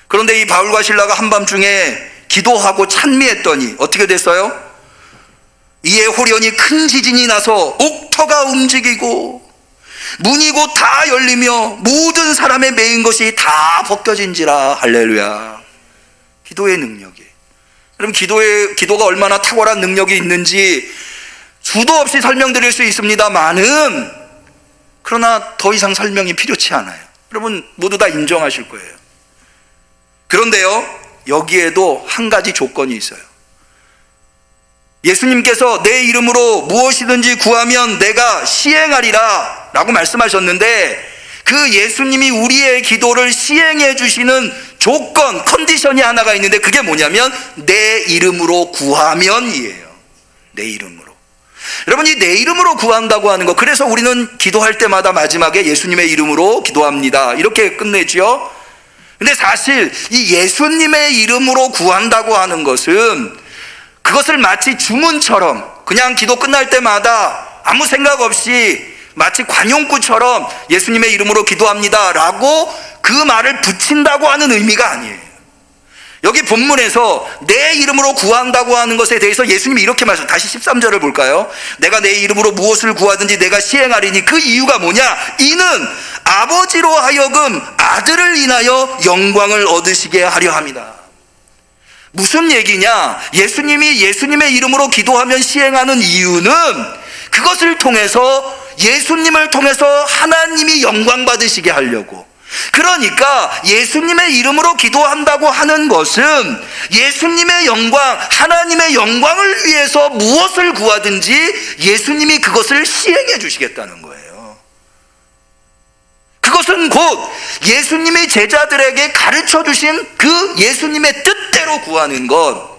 그런데 이 바울과 실라가 한밤중에 기도하고 찬미했더니 어떻게 됐어요? 이에 호련히 큰 지진이 나서 옥터가 움직이고 문이 곧 다 열리며 모든 사람의 매인 것이 다 벗겨진지라. 할렐루야. 기도의 능력이. 여러분 기도가 얼마나 탁월한 능력이 있는지 수도 없이 설명드릴 수 있습니다만은 그러나 더 이상 설명이 필요치 않아요. 여러분 모두 다 인정하실 거예요. 그런데요 여기에도 한 가지 조건이 있어요. 예수님께서 내 이름으로 무엇이든지 구하면 내가 시행하리라 라고 말씀하셨는데 그 예수님이 우리의 기도를 시행해 주시는 조건, 컨디션이 하나가 있는데 그게 뭐냐면 내 이름으로 구하면이에요. 내 이름으로. 여러분 이 내 이름으로 구한다고 하는 거, 그래서 우리는 기도할 때마다 마지막에 예수님의 이름으로 기도합니다 이렇게 끝내죠. 근데 사실 이 예수님의 이름으로 구한다고 하는 것은 그것을 마치 주문처럼 그냥 기도 끝날 때마다 아무 생각 없이 마치 관용구처럼 예수님의 이름으로 기도합니다 라고 그 말을 붙인다고 하는 의미가 아니에요. 여기 본문에서 내 이름으로 구한다고 하는 것에 대해서 예수님이 이렇게 말씀, 다시 13절을 볼까요? 내가 내 이름으로 무엇을 구하든지 내가 시행하리니. 그 이유가 뭐냐? 이는 아버지로 하여금 아들을 인하여 영광을 얻으시게 하려 합니다. 무슨 얘기냐? 예수님이 예수님의 이름으로 기도하면 시행하는 이유는 그것을 통해서 예수님을 통해서 하나님이 영광 받으시게 하려고. 그러니까 예수님의 이름으로 기도한다고 하는 것은 예수님의 영광, 하나님의 영광을 위해서 무엇을 구하든지 예수님이 그것을 시행해 주시겠다는 거예요. 그것은 곧 예수님이 제자들에게 가르쳐 주신 그 예수님의 뜻대로 구하는 것.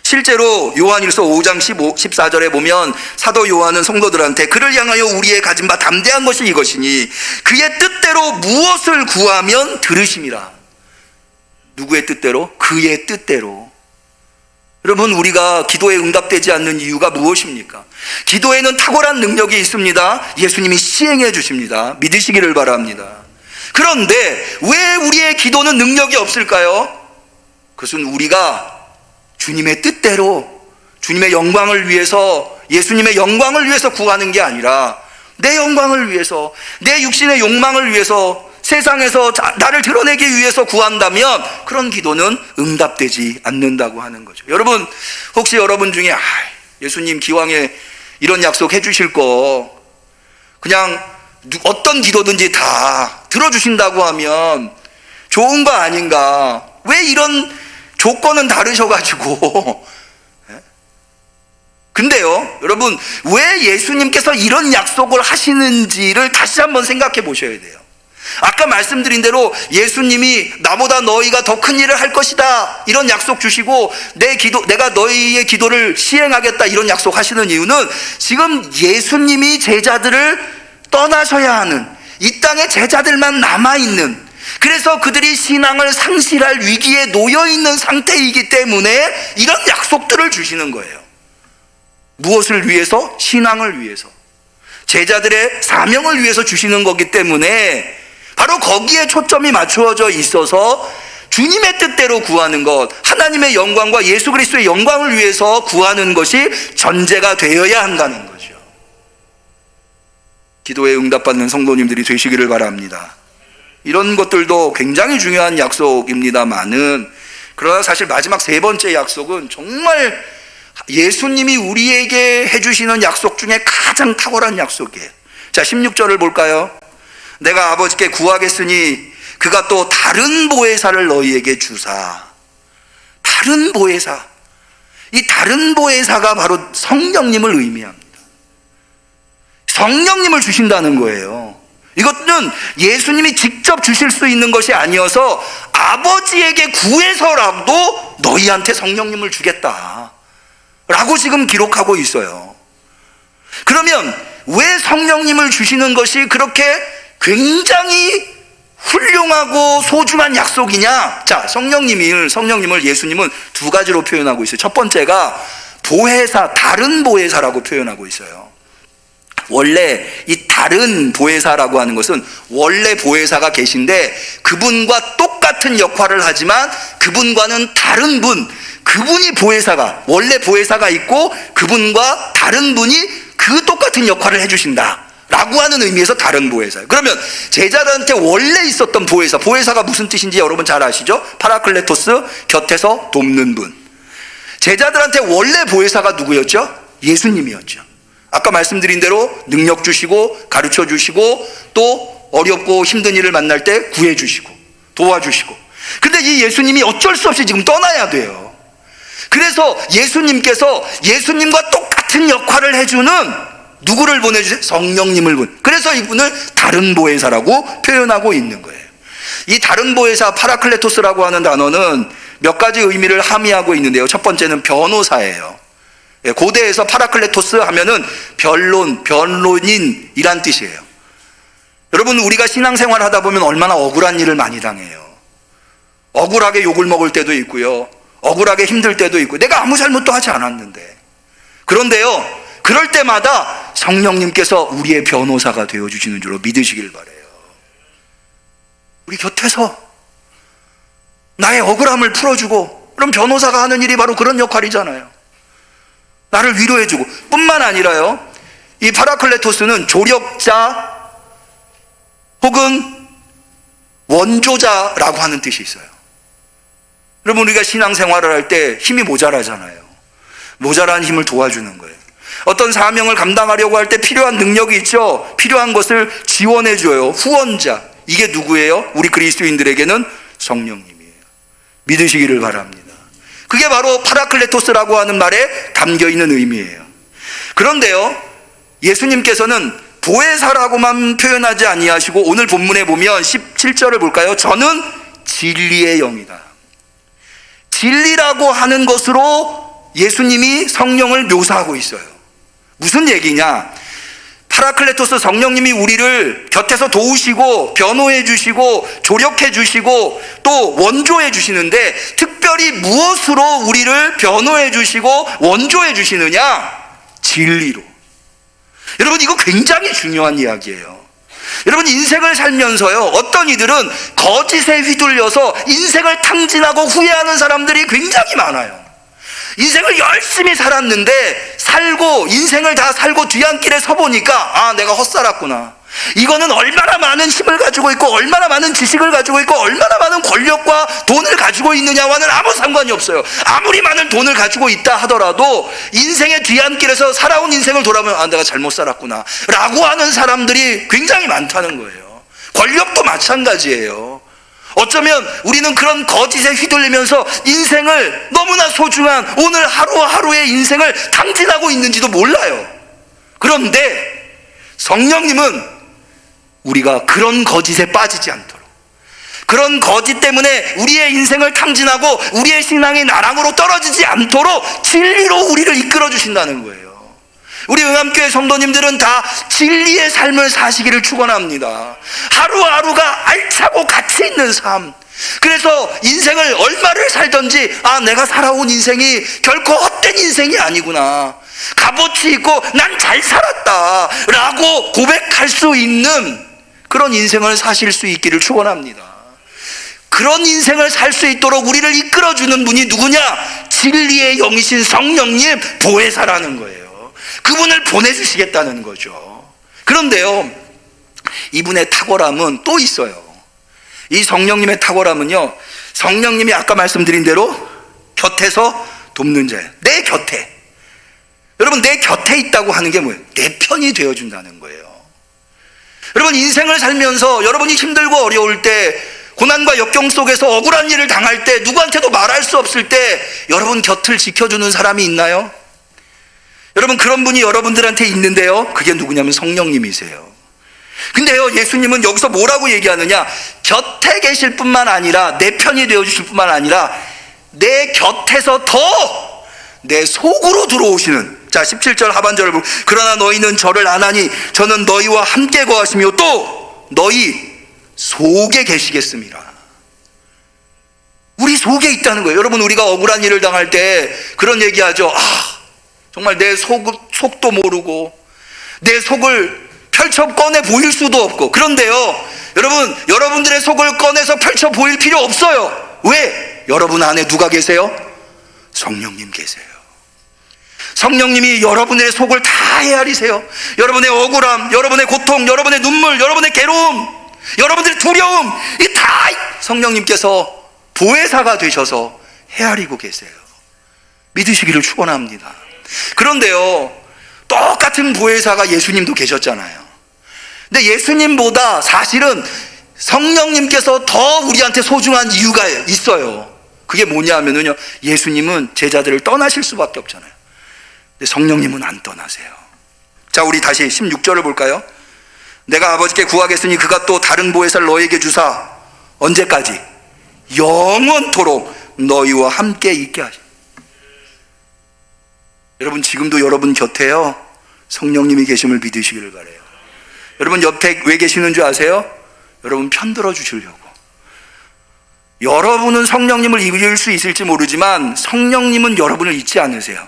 실제로 요한일서 5장 14절에 보면 사도 요한은 성도들한테 그를 향하여 우리의 가진 바 담대한 것이 이것이니 그의 뜻대로 무엇을 구하면 들으심이라. 누구의 뜻대로? 그의 뜻대로. 여러분, 우리가 기도에 응답되지 않는 이유가 무엇입니까? 기도에는 탁월한 능력이 있습니다. 예수님이 시행해 주십니다. 믿으시기를 바랍니다. 그런데 왜 우리의 기도는 능력이 없을까요? 그것은 우리가 주님의 뜻대로, 주님의 영광을 위해서, 예수님의 영광을 위해서 구하는 게 아니라 내 영광을 위해서, 내 육신의 욕망을 위해서, 세상에서 나를 드러내기 위해서 구한다면 그런 기도는 응답되지 않는다고 하는 거죠. 여러분, 혹시 여러분 중에 예수님 기왕에 이런 약속 해주실 거 그냥 어떤 기도든지 다 들어주신다고 하면 좋은 거 아닌가? 왜 이런 조건은 다르셔가지고. 근데요, 여러분, 왜 예수님께서 이런 약속을 하시는지를 다시 한번 생각해 보셔야 돼요. 아까 말씀드린 대로 예수님이 나보다 너희가 더 큰 일을 할 것이다 이런 약속 주시고 내가 너희의 기도를 시행하겠다 이런 약속 하시는 이유는 지금 예수님이 제자들을 떠나셔야 하는, 이 땅에 제자들만 남아있는, 그래서 그들이 신앙을 상실할 위기에 놓여있는 상태이기 때문에 이런 약속들을 주시는 거예요. 무엇을 위해서? 신앙을 위해서, 제자들의 사명을 위해서 주시는 거기 때문에 바로 거기에 초점이 맞추어져 있어서 주님의 뜻대로 구하는 것, 하나님의 영광과 예수 그리스도의 영광을 위해서 구하는 것이 전제가 되어야 한다는 거죠. 기도에 응답받는 성도님들이 되시기를 바랍니다. 이런 것들도 굉장히 중요한 약속입니다만은, 그러나 사실 마지막 세 번째 약속은 정말 예수님이 우리에게 해주시는 약속 중에 가장 탁월한 약속이에요. 자, 16절을 볼까요? 내가 아버지께 구하겠으니 그가 또 다른 보혜사를 너희에게 주사. 다른 보혜사. 이 다른 보혜사가 바로 성령님을 의미합니다. 성령님을 주신다는 거예요. 이것은 예수님이 직접 주실 수 있는 것이 아니어서 아버지에게 구해서라도 너희한테 성령님을 주겠다 라고 지금 기록하고 있어요. 그러면 왜 성령님을 주시는 것이 그렇게 굉장히 훌륭하고 소중한 약속이냐? 자, 성령님을 예수님은 두 가지로 표현하고 있어요. 첫 번째가 보혜사, 다른 보혜사라고 표현하고 있어요. 원래 이 다른 보혜사라고 하는 것은 원래 보혜사가 계신데 그분과 똑같은 역할을 하지만 그분과는 다른 분, 그분이 보혜사가, 원래 보혜사가 있고 그분과 다른 분이 그 똑같은 역할을 해주신다 라고 하는 의미에서 다른 보혜사예요. 그러면 제자들한테 원래 있었던 보혜사가 무슨 뜻인지 여러분 잘 아시죠? 파라클레토스, 곁에서 돕는 분. 제자들한테 원래 보혜사가 누구였죠? 예수님이었죠. 아까 말씀드린 대로 능력 주시고 가르쳐 주시고 또 어렵고 힘든 일을 만날 때 구해 주시고 도와주시고. 근데 이 예수님이 어쩔 수 없이 지금 떠나야 돼요. 그래서 예수님께서 예수님과 똑같은 역할을 해주는 누구를 보내주세요? 성령님을 그래서 이분을 다른 보혜사라고 표현하고 있는 거예요. 이 다른 보혜사, 파라클레토스라고 하는 단어는 몇 가지 의미를 함의하고 있는데요. 첫 번째는 변호사예요. 고대에서 파라클레토스 하면은 변론인이란 뜻이에요. 여러분, 우리가 신앙생활 하다 보면 얼마나 억울한 일을 많이 당해요. 억울하게 욕을 먹을 때도 있고요, 억울하게 힘들 때도 있고, 내가 아무 잘못도 하지 않았는데. 그런데요, 그럴 때마다 성령님께서 우리의 변호사가 되어주시는 줄로 믿으시길 바라요. 우리 곁에서 나의 억울함을 풀어주고, 그럼 변호사가 하는 일이 바로 그런 역할이잖아요. 나를 위로해주고. 뿐만 아니라요, 이 파라클레토스는 조력자 혹은 원조자라고 하는 뜻이 있어요. 여러분, 우리가 신앙생활을 할 때 힘이 모자라잖아요. 모자란 힘을 도와주는 거예요. 어떤 사명을 감당하려고 할 때 필요한 능력이 있죠. 필요한 것을 지원해 줘요. 후원자. 이게 누구예요? 우리 그리스도인들에게는 성령님이에요. 믿으시기를 바랍니다. 그게 바로 파라클레토스라고 하는 말에 담겨 있는 의미예요. 그런데요, 예수님께서는 보혜사라고만 표현하지 아니하시고 오늘 본문에 보면 17절을 볼까요? 저는 진리의 영이다. 진리라고 하는 것으로 예수님이 성령을 묘사하고 있어요. 무슨 얘기냐? 파라클레토스, 성령님이 우리를 곁에서 도우시고 변호해 주시고 조력해 주시고 또 원조해 주시는데, 특별히 무엇으로 우리를 변호해 주시고 원조해 주시느냐? 진리로. 여러분, 이거 굉장히 중요한 이야기예요. 여러분, 인생을 살면서요, 어떤 이들은 거짓에 휘둘려서 인생을 탕진하고 후회하는 사람들이 굉장히 많아요. 인생을 열심히 살았는데 인생을 다 살고 뒤안길에 서보니까 내가 헛살았구나. 이거는 얼마나 많은 힘을 가지고 있고 얼마나 많은 지식을 가지고 있고 얼마나 많은 권력과 돈을 가지고 있느냐와는 아무 상관이 없어요. 아무리 많은 돈을 가지고 있다 하더라도 인생의 뒤안길에서 살아온 인생을 돌아보면 내가 잘못 살았구나 라고 하는 사람들이 굉장히 많다는 거예요. 권력도 마찬가지예요. 어쩌면 우리는 그런 거짓에 휘둘리면서 인생을 너무나 소중한 오늘 하루하루의 인생을 탕진하고 있는지도 몰라요. 그런데 성령님은 우리가 그런 거짓에 빠지지 않도록, 그런 거짓 때문에 우리의 인생을 탕진하고 우리의 신앙이 나락으로 떨어지지 않도록 진리로 우리를 이끌어 주신다는 거예요. 우리 응암교회 성도님들은 다 진리의 삶을 사시기를 축원합니다. 하루하루가 알차고 가치 있는 삶. 그래서 인생을 얼마를 살든지 내가 살아온 인생이 결코 헛된 인생이 아니구나, 값어치 있고 난 잘 살았다 라고 고백할 수 있는 그런 인생을 사실 수 있기를 축원합니다. 그런 인생을 살 수 있도록 우리를 이끌어주는 분이 누구냐? 진리의 영이신 성령님, 보혜사라는 거예요. 그분을 보내주시겠다는 거죠. 그런데요, 이분의 탁월함은 또 있어요. 이 성령님의 탁월함은요, 성령님이 아까 말씀드린 대로 곁에서 돕는 자예요. 내 곁에. 여러분, 내 곁에 있다고 하는 게 뭐예요? 내 편이 되어준다는 거예요. 여러분, 인생을 살면서 여러분이 힘들고 어려울 때, 고난과 역경 속에서 억울한 일을 당할 때, 누구한테도 말할 수 없을 때 여러분 곁을 지켜주는 사람이 있나요? 여러분, 그런 분이 여러분들한테 있는데요, 그게 누구냐면 성령님이세요. 근데요, 예수님은 여기서 뭐라고 얘기하느냐? 곁에 계실 뿐만 아니라, 내 편이 되어주실 뿐만 아니라 내 곁에서 더 내 속으로 들어오시는, 자 17절 하반절을 보고, 그러나 너희는 저를 아나니 저는 너희와 함께 거하시며 또 너희 속에 계시겠습니다. 우리 속에 있다는 거예요. 여러분, 우리가 억울한 일을 당할 때 그런 얘기하죠. 정말 내 속도 모르고 내 속을 펼쳐 꺼내 보일 수도 없고. 그런데요, 여러분들의 속을 꺼내서 펼쳐 보일 필요 없어요. 왜? 여러분 안에 누가 계세요? 성령님 계세요. 성령님이 여러분의 속을 다 헤아리세요. 여러분의 억울함, 여러분의 고통, 여러분의 눈물, 여러분의 괴로움, 여러분들의 두려움, 이 다 성령님께서 보혜사가 되셔서 헤아리고 계세요. 믿으시기를 축원합니다. 그런데요, 똑같은 보혜사가 예수님도 계셨잖아요. 근데 예수님보다 사실은 성령님께서 더 우리한테 소중한 이유가 있어요. 그게 뭐냐 하면요, 예수님은 제자들을 떠나실 수밖에 없잖아요. 근데 성령님은 안 떠나세요. 자, 우리 다시 16절을 볼까요? 내가 아버지께 구하겠으니 그가 또 다른 보혜사를 너에게 주사 언제까지? 영원토록 너희와 함께 있게 하시. 여러분, 지금도 여러분 곁에요, 성령님이 계심을 믿으시기를 바라요. 여러분 옆에 왜 계시는 줄 아세요? 여러분 편들어 주시려고. 여러분은 성령님을 잊을 수 있을지 모르지만 성령님은 여러분을 잊지 않으세요.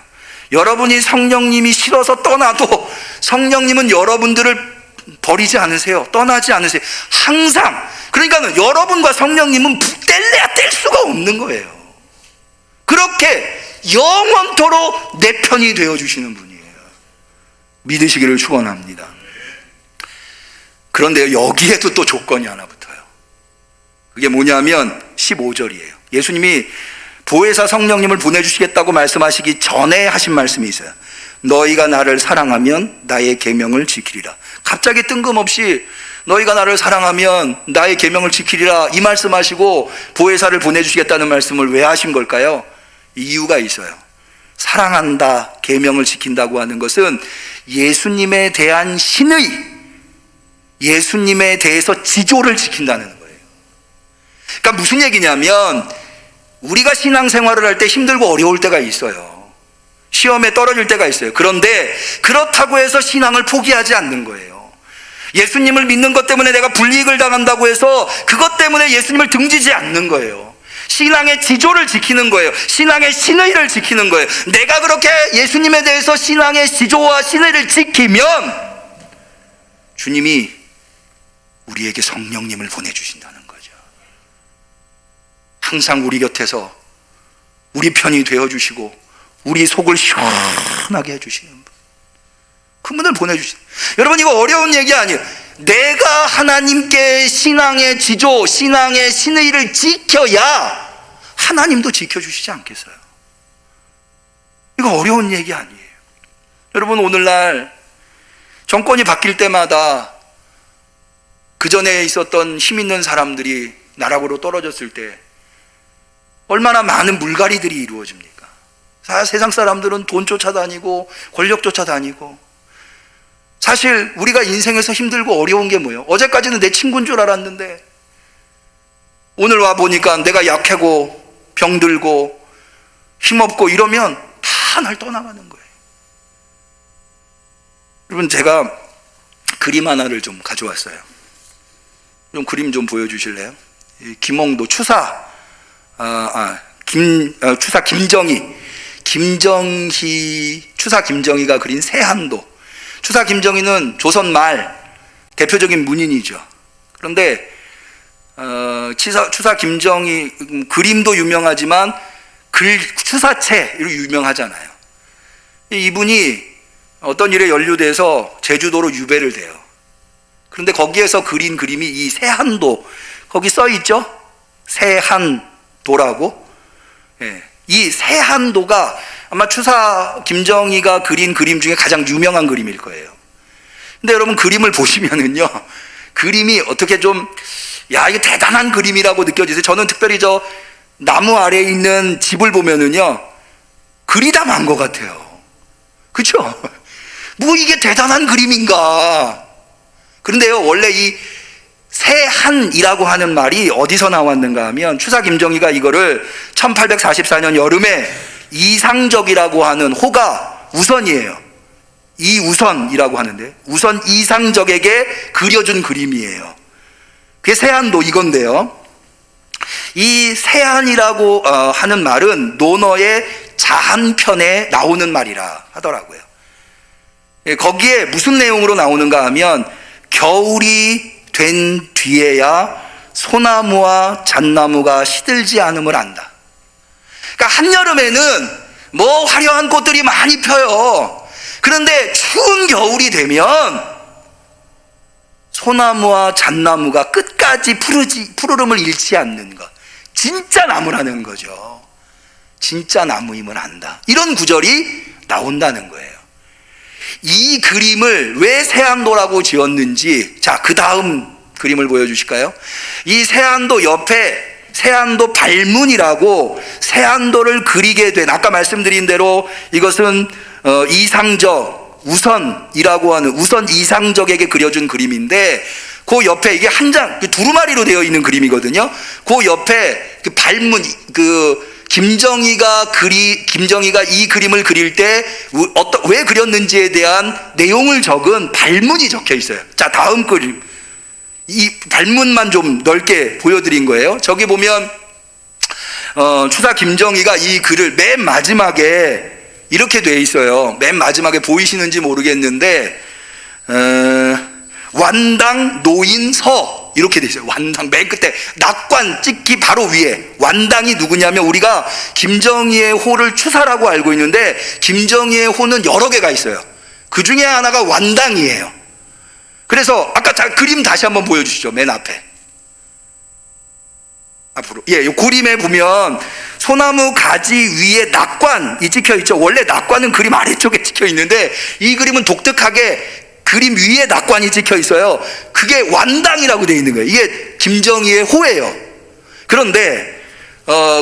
여러분이 성령님이 싫어서 떠나도 성령님은 여러분들을 버리지 않으세요. 떠나지 않으세요. 항상. 그러니까 여러분과 성령님은 뗄래야 뗄 수가 없는 거예요. 그렇게 영원토록 내 편이 되어주시는 분이에요. 믿으시기를 축원합니다. 그런데 여기에도 또 조건이 하나 붙어요. 그게 뭐냐면 15절이에요. 예수님이 보혜사 성령님을 보내주시겠다고 말씀하시기 전에 하신 말씀이 있어요. 너희가 나를 사랑하면 나의 계명을 지키리라. 갑자기 뜬금없이 너희가 나를 사랑하면 나의 계명을 지키리라 이 말씀하시고 보혜사를 보내주시겠다는 말씀을 왜 하신 걸까요? 이유가 있어요. 사랑한다, 계명을 지킨다고 하는 것은 예수님에 대한 신의, 예수님에 대해서 지조를 지킨다는 거예요. 그러니까 무슨 얘기냐면 우리가 신앙생활을 할 때 힘들고 어려울 때가 있어요. 시험에 떨어질 때가 있어요. 그런데 그렇다고 해서 신앙을 포기하지 않는 거예요. 예수님을 믿는 것 때문에 내가 불이익을 당한다고 해서 그것 때문에 예수님을 등지지 않는 거예요. 신앙의 지조를 지키는 거예요. 신앙의 신의를 지키는 거예요. 내가 그렇게 예수님에 대해서 신앙의 지조와 신의를 지키면 주님이 우리에게 성령님을 보내주신다는 거죠. 항상 우리 곁에서 우리 편이 되어주시고 우리 속을 시원하게 해주시는 분, 그분을 보내주신. 여러분, 이거 어려운 얘기 아니에요. 내가 하나님께 신앙의 지조, 신앙의 신의를 지켜야 하나님도 지켜주시지 않겠어요? 이거 어려운 얘기 아니에요. 여러분, 오늘날 정권이 바뀔 때마다 그 전에 있었던 힘 있는 사람들이 나락으로 떨어졌을 때 얼마나 많은 물갈이들이 이루어집니까? 세상 사람들은 돈 쫓아다니고 권력 쫓아다니고. 사실 우리가 인생에서 힘들고 어려운 게 뭐예요? 어제까지는 내 친구인 줄 알았는데 오늘 와 보니까 내가 약하고 병들고 힘없고 이러면 다 날 떠나가는 거예요. 여러분, 제가 그림 하나를 좀 가져왔어요. 좀 그림 좀 보여주실래요? 김홍도 추사 추사 김정희가 그린 세한도. 추사 김정희는 조선 말 대표적인 문인이죠. 그런데 추사 김정희 그림도 유명하지만 추사체로 유명하잖아요. 이분이 어떤 일에 연루돼서 제주도로 유배를 돼요. 그런데 거기에서 그린 그림이 이 세한도, 거기 써 있죠? 세한도라고. 이 세한도가 아마 추사 김정희가 그린 그림 중에 가장 유명한 그림일 거예요. 근데 여러분, 그림을 보시면은요, 그림이 어떻게 좀, 야, 이거 대단한 그림이라고 느껴지세요? 저는 특별히 저 나무 아래에 있는 집을 보면은요, 그리다 만 것 같아요. 그렇죠? 뭐 이게 대단한 그림인가? 그런데요, 원래 이 세한이라고 하는 말이 어디서 나왔는가 하면 추사 김정희가 이거를 1844년 여름에 이상적이라고 하는 호가 우선이에요. 이우선이라고 하는데 우선 이상적에게 그려준 그림이에요. 그게 세한도 이건데요. 이 세한이라고 하는 말은 논어의 자한편에 나오는 말이라 하더라고요. 거기에 무슨 내용으로 나오는가 하면 겨울이 된 뒤에야 소나무와 잣나무가 시들지 않음을 안다. 그러니까 한여름에는 뭐 화려한 꽃들이 많이 펴요. 그런데 추운 겨울이 되면 소나무와 잣나무가 끝까지 푸르름을 잃지 않는 것. 진짜 나무라는 거죠. 진짜 나무임을 안다. 이런 구절이 나온다는 거예요. 이 그림을 왜 세한도라고 지었는지, 자, 그 다음 그림을 보여주실까요? 이 세한도 옆에 세한도 발문이라고 세한도를 그리게 된, 아까 말씀드린 대로 이것은 이상적, 우선이라고 하는 우선 이상적에게 그려준 그림인데, 그 옆에 이게 한 장, 두루마리로 되어 있는 그림이거든요. 그 옆에 그 발문, 김정희가 이 그림을 그릴 때 왜 그렸는지에 대한 내용을 적은 발문이 적혀 있어요. 자, 다음 그림. 이 발문만 좀 넓게 보여드린 거예요. 저기 보면 추사 김정희가 이 글을 맨 마지막에 이렇게 돼 있어요. 맨 마지막에 보이시는지 모르겠는데 완당 노인서 이렇게 돼 있어요. 완당 맨 끝에 낙관 찍기 바로 위에 완당이 누구냐면, 우리가 김정희의 호를 추사라고 알고 있는데 김정희의 호는 여러 개가 있어요. 그 중에 하나가 완당이에요. 그래서 아까 그림 다시 한번 보여주시죠. 맨 앞에 앞으로. 이 그림에 보면 소나무 가지 위에 낙관이 찍혀 있죠. 원래 낙관은 그림 아래쪽에 찍혀 있는데 이 그림은 독특하게 그림 위에 낙관이 찍혀 있어요. 그게 완당이라고 되어 있는 거예요. 이게 김정희의 호예요. 그런데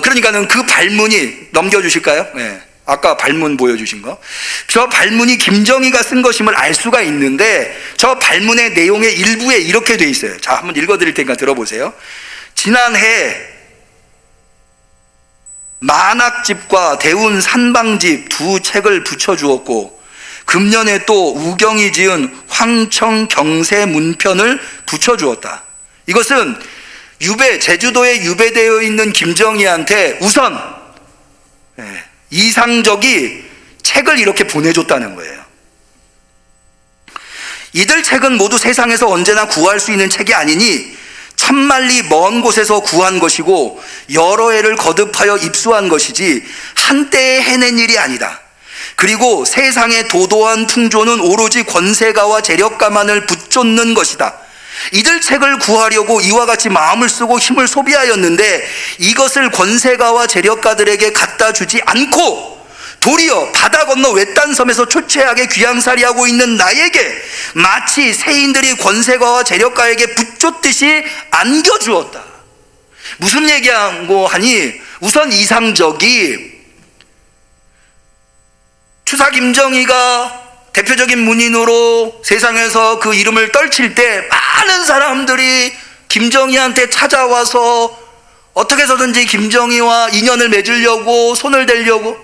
그러니까는 그 발문이 넘겨주실까요? 네. 아까 발문 보여주신 거. 저 발문이 김정희가 쓴 것임을 알 수가 있는데 저 발문의 내용의 일부에 이렇게 돼 있어요. 자, 한번 읽어드릴 테니까 들어보세요. 지난해 만학집과 대운 산방집 두 책을 붙여주었고 금년에 또 우경이 지은 황청 경세 문편을 붙여주었다. 이것은 제주도에 유배되어 있는 김정희한테 우선 이상적이 책을 이렇게 보내줬다는 거예요. 이들 책은 모두 세상에서 언제나 구할 수 있는 책이 아니니 천만리 먼 곳에서 구한 것이고 여러 해를 거듭하여 입수한 것이지 한때에 해낸 일이 아니다. 그리고 세상의 도도한 풍조는 오로지 권세가와 재력가만을 붙쫓는 것이다. 이들 책을 구하려고 이와 같이 마음을 쓰고 힘을 소비하였는데 이것을 권세가와 재력가들에게 갖다 주지 않고 도리어 바다 건너 외딴 섬에서 초췌하게 귀양살이하고 있는 나에게 마치 세인들이 권세가와 재력가에게 붙쫓듯이 안겨주었다. 무슨 얘기하고 하니 우선 이상적이 추사 김정희가 대표적인 문인으로 세상에서 그 이름을 떨칠 때 많은 사람들이 김정희한테 찾아와서 어떻게 해서든지 김정희와 인연을 맺으려고 손을 대려고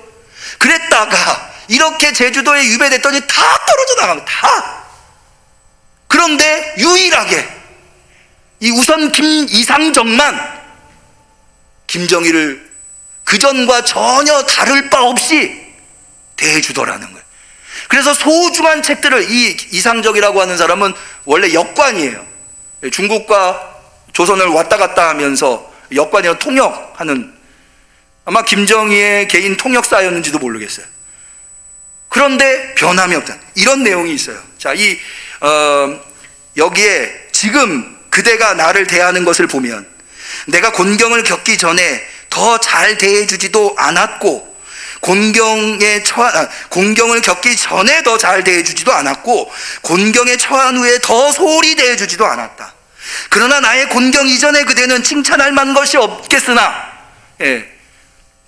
그랬다가 이렇게 제주도에 유배됐더니 다 떨어져 나갑니다. 다. 그런데 유일하게 이 우선 이상적만 김정희를 그전과 전혀 다를 바 없이 대해주더라는 거예요. 그래서 소중한 책들을 이 이상적이라고 하는 사람은 원래 역관이에요. 중국과 조선을 왔다 갔다 하면서 역관이랑 통역하는 아마 김정희의 개인 통역사였는지도 모르겠어요. 그런데 변함이 없다. 이런 내용이 있어요. 자, 여기에 지금 그대가 나를 대하는 것을 보면 내가 곤경을 겪기 전에 더 잘 대해주지도 않았고 곤경을 겪기 전에 더 잘 대해주지도 않았고 곤경에 처한 후에 더 소홀히 대해주지도 않았다. 그러나 나의 곤경 이전에 그대는 칭찬할 만한 것이 없겠으나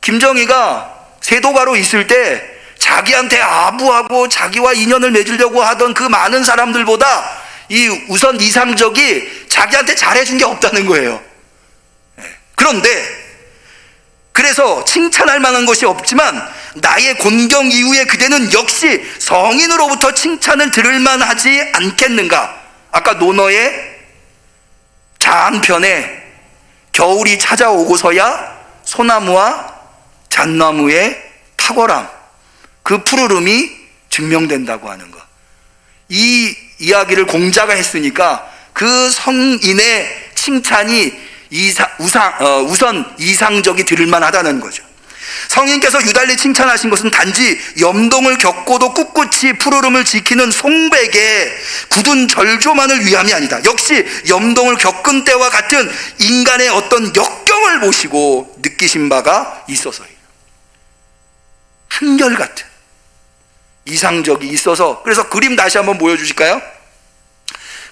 김정희가 세도가로 있을 때 자기한테 아부하고 자기와 인연을 맺으려고 하던 그 많은 사람들보다 이 우선 이상적이 자기한테 잘해준 게 없다는 거예요. 그런데 그래서 칭찬할 만한 것이 없지만 나의 곤경 이후에 그대는 역시 성인으로부터 칭찬을 들을 만하지 않겠는가. 아까 논어의 자한편에 겨울이 찾아오고서야 소나무와 잣나무의 탁월함, 그 푸르름이 증명된다고 하는 것. 이 이야기를 공자가 했으니까 그 성인의 칭찬이 우선 이상적이 들을만하다는 거죠. 성인께서 유달리 칭찬하신 것은 단지 염동을 겪고도 꿋꿋이 푸르름을 지키는 송백의 굳은 절조만을 위함이 아니다. 역시 염동을 겪은 때와 같은 인간의 어떤 역경을 보시고 느끼신 바가 있어서예요. 한결같은 이상적이 있어서. 그래서 그림 다시 한번 보여주실까요?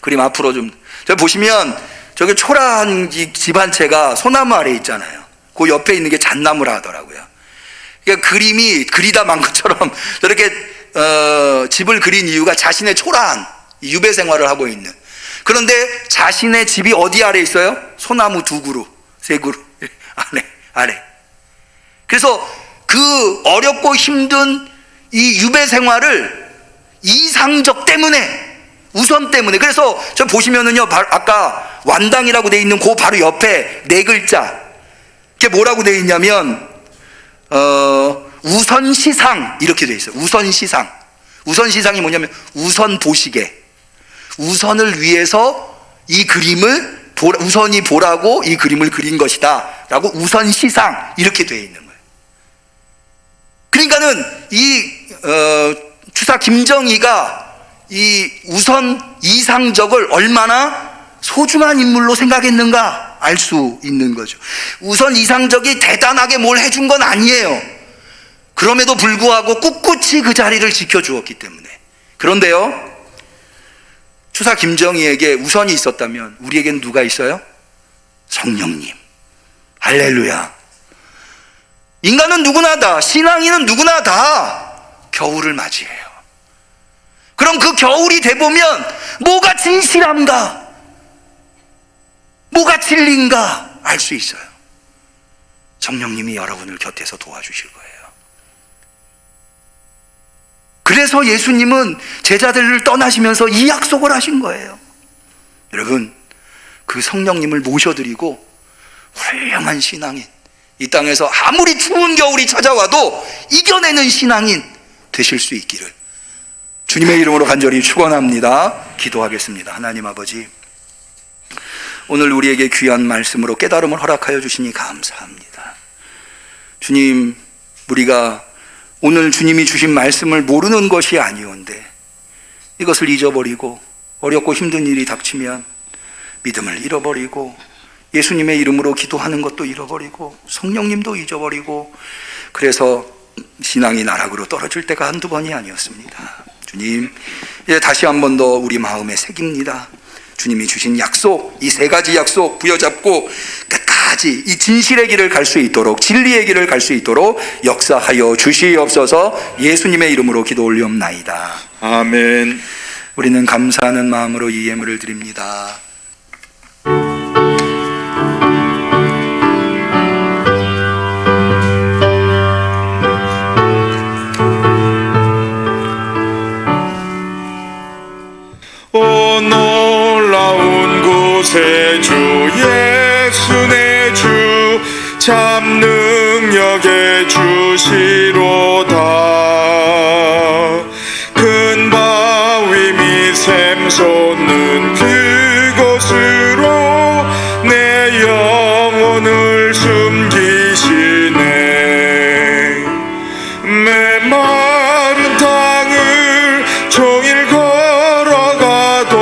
그림 앞으로 좀. 저 보시면 저기 초라한 집 한 채가 소나무 아래 있잖아요. 그 옆에 있는 게 잣나무라 하더라고요. 그러니까 그림이 그리다 만 것처럼 저렇게 집을 그린 이유가 자신의 초라한 유배 생활을 하고 있는. 그런데 자신의 집이 어디 아래 있어요? 소나무 2그루, 3그루 아래. 그래서 그 어렵고 힘든 이 유배 생활을 이상적 때문에, 우선 때문에. 그래서 저 보시면은요, 아까 완당이라고 돼 있는 그 바로 옆에 4글자, 그게 뭐라고 돼 있냐면 우선시상 이렇게 돼 있어요. 우선시상. 우선시상이 뭐냐면 우선 보시게, 우선을 위해서 이 그림을 우선이 보라고 이 그림을 그린 것이다 라고 우선시상 이렇게 돼 있는 거예요. 그러니까는 이 추사 김정희가 이 우선 이상적을 얼마나 소중한 인물로 생각했는가. 알 수 있는 거죠. 우선 이상적이 대단하게 뭘 해준 건 아니에요. 그럼에도 불구하고 꿋꿋이 그 자리를 지켜주었기 때문에. 그런데요, 추사 김정희에게 우선이 있었다면 우리에겐 누가 있어요? 성령님. 할렐루야. 인간은 누구나 다, 신앙인은 누구나 다 겨울을 맞이해요. 그럼 그 겨울이 돼보면 뭐가 진실한가, 뭐가 진리인가 알 수 있어요. 성령님이 여러분을 곁에서 도와주실 거예요. 그래서 예수님은 제자들을 떠나시면서 이 약속을 하신 거예요. 여러분, 그 성령님을 모셔드리고 훌륭한 신앙인, 이 땅에서 아무리 추운 겨울이 찾아와도 이겨내는 신앙인 되실 수 있기를 주님의 이름으로 간절히 축원합니다. 기도하겠습니다. 하나님 아버지, 오늘 우리에게 귀한 말씀으로 깨달음을 허락하여 주시니 감사합니다. 주님, 우리가 오늘 주님이 주신 말씀을 모르는 것이 아니온데 이것을 잊어버리고 어렵고 힘든 일이 닥치면 믿음을 잃어버리고 예수님의 이름으로 기도하는 것도 잃어버리고 성령님도 잊어버리고 그래서 신앙이 나락으로 떨어질 때가 한두 번이 아니었습니다. 주님, 이제 다시 한 번 더 우리 마음에 새깁니다. 주님이 주신 약속, 이 세 가지 약속 부여잡고 끝까지 이 진실의 길을 갈 수 있도록, 진리의 길을 갈 수 있도록 역사하여 주시옵소서. 예수님의 이름으로 기도 올리옵나이다. 아멘. 우리는 감사하는 마음으로 이 예물을 드립니다. 오 놀라운 구세주 예수 내 주 참 능력의 주시로다. 큰 바위 및 샘솟는 그곳으로 내 영혼을 숨기시네. 메마른 땅을 종일 걸어가도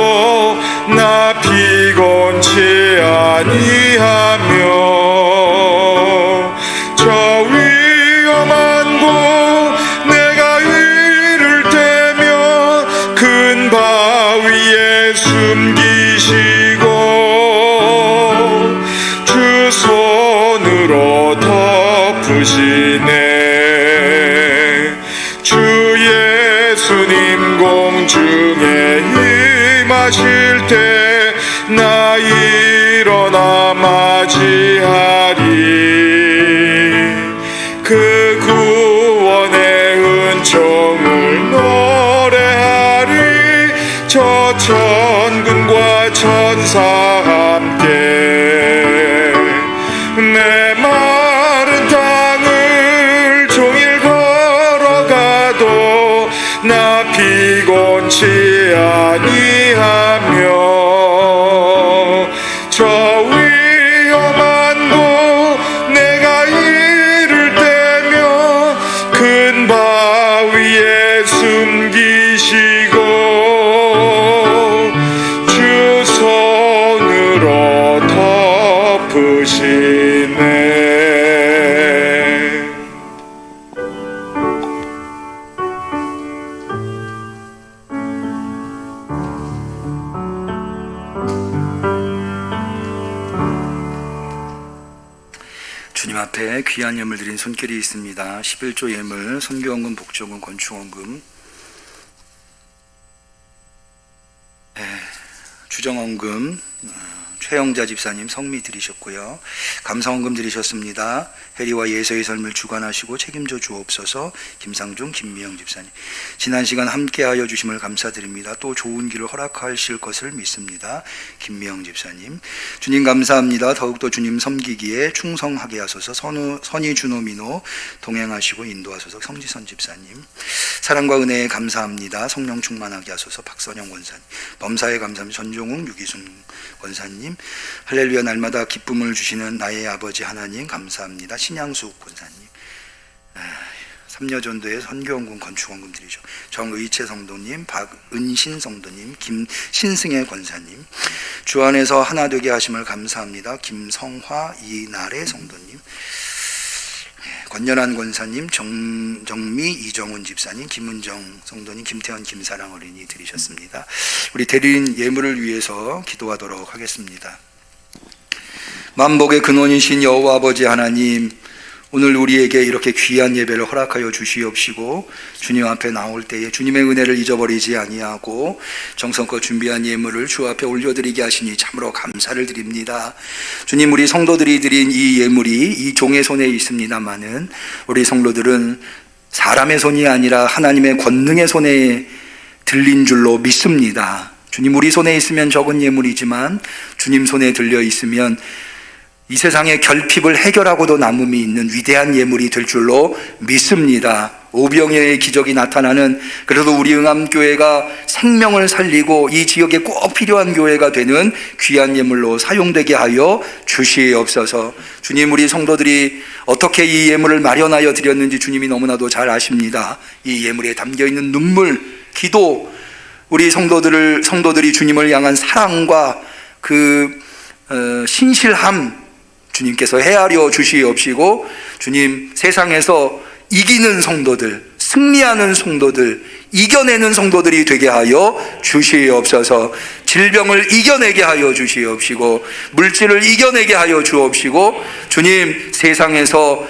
나 피곤치 아니하며 저 위험한 곳 내가 이를 때면 큰 바위에 숨기시고 주 손으로 덮으시네. 주 예수님 공중에 임하실 때 나 일어나 맞이하리. 그 구원의 은총을 노래하리. 저 천군과 천사 함께 메마른 땅을 종일 걸어가도 나 피곤치 아니하며 저 위험한 곳 내가 이를 때면 큰 바위에 숨기시고 주 손으로 덮으시네. 주님 앞에 귀한 예물 드린 손길이 있습니다. 11조 예물, 선교원금, 복조금, 건축원금, 주정원금, 최영자 집사님 성미 드리셨고요. 감사원금 드리셨습니다. 해리와 예서의 삶을 주관하시고 책임져 주옵소서. 김상중, 김미영 집사님, 지난 시간 함께하여 주심을 감사드립니다. 또 좋은 길을 허락하실 것을 믿습니다. 김미영 집사님, 주님 감사합니다. 더욱더 주님 섬기기에 충성하게 하소서. 선희, 준호, 민호 동행하시고 인도하소서. 성지선 집사님, 사랑과 은혜에 감사합니다. 성령 충만하게 하소서. 박선영 권사님, 범사에 감사합니다. 전종욱, 유기순 권사님, 할렐루야, 날마다 기쁨을 주시는 나의 아버지 하나님 감사합니다. 신양숙 권사님, 삼여전도의 선교원금 건축원금들이죠. 정의채 성도님, 박은신 성도님, 김신승혜 권사님, 주 안에서 하나 되게 하심을 감사합니다. 김성화 이나래 성도님, 권연한 권사님, 정미 이정훈 집사님, 김은정 성도님, 김태현 김사랑 어린이 드리셨습니다. 우리 대리인 예물을 위해서 기도하도록 하겠습니다. 만복의 근원이신 여호와 아버지 하나님, 오늘 우리에게 이렇게 귀한 예배를 허락하여 주시옵시고 주님 앞에 나올 때에 주님의 은혜를 잊어버리지 아니하고 정성껏 준비한 예물을 주 앞에 올려드리게 하시니 참으로 감사를 드립니다. 주님, 우리 성도들이 드린 이 예물이 이 종의 손에 있습니다마는 우리 성도들은 사람의 손이 아니라 하나님의 권능의 손에 들린 줄로 믿습니다. 주님, 우리 손에 있으면 적은 예물이지만 주님 손에 들려 있으면 이 세상의 결핍을 해결하고도 남음이 있는 위대한 예물이 될 줄로 믿습니다. 오병이어의 기적이 나타나는, 그래도 우리 응암교회가 생명을 살리고 이 지역에 꼭 필요한 교회가 되는 귀한 예물로 사용되게 하여 주시옵소서. 주님, 우리 성도들이 어떻게 이 예물을 마련하여 드렸는지 주님이 너무나도 잘 아십니다. 이 예물에 담겨있는 눈물, 기도, 우리 성도들이 주님을 향한 사랑과 그 신실함 주님께서 헤아려 주시옵시고, 주님, 세상에서 이기는 성도들, 승리하는 성도들, 이겨내는 성도들이 되게 하여 주시옵소서. 질병을 이겨내게 하여 주시옵시고 물질을 이겨내게 하여 주옵시고, 주님, 세상에서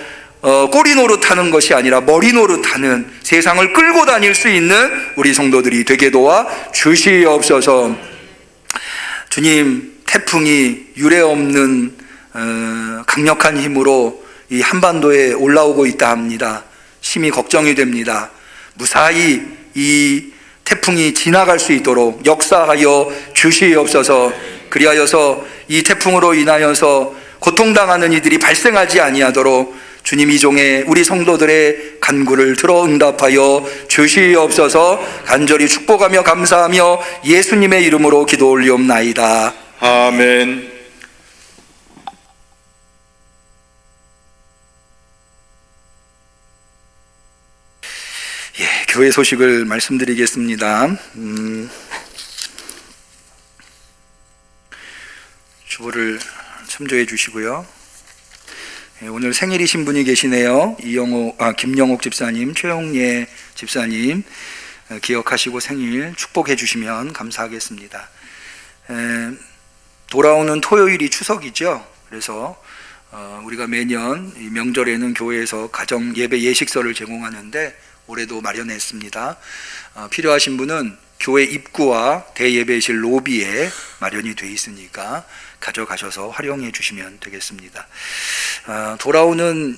꼬리 노릇하는 것이 아니라 머리 노릇하는, 세상을 끌고 다닐 수 있는 우리 성도들이 되게 도와 주시옵소서. 주님, 태풍이 유례없는 강력한 힘으로 이 한반도에 올라오고 있다 합니다. 심히 걱정이 됩니다. 무사히 이 태풍이 지나갈 수 있도록 역사하여 주시옵소서. 그리하여서 이 태풍으로 인하여서 고통당하는 이들이 발생하지 아니하도록 주님, 이 종의 우리 성도들의 간구를 들어 응답하여 주시옵소서. 간절히 축복하며 감사하며 예수님의 이름으로 기도 올리옵나이다. 아멘. 교회 소식을 말씀드리겠습니다. 주보를 참조해 주시고요. 오늘 생일이신 분이 계시네요. 김영옥 집사님, 최홍예 집사님 기억하시고 생일 축복해 주시면 감사하겠습니다. 돌아오는 토요일이 추석이죠. 그래서 우리가 매년 이 명절에는 교회에서 가정 예배 예식서를 제공하는데 올해도 마련했습니다. 필요하신 분은 교회 입구와 대예배실 로비에 마련이 되어 있으니까 가져가셔서 활용해 주시면 되겠습니다. 돌아오는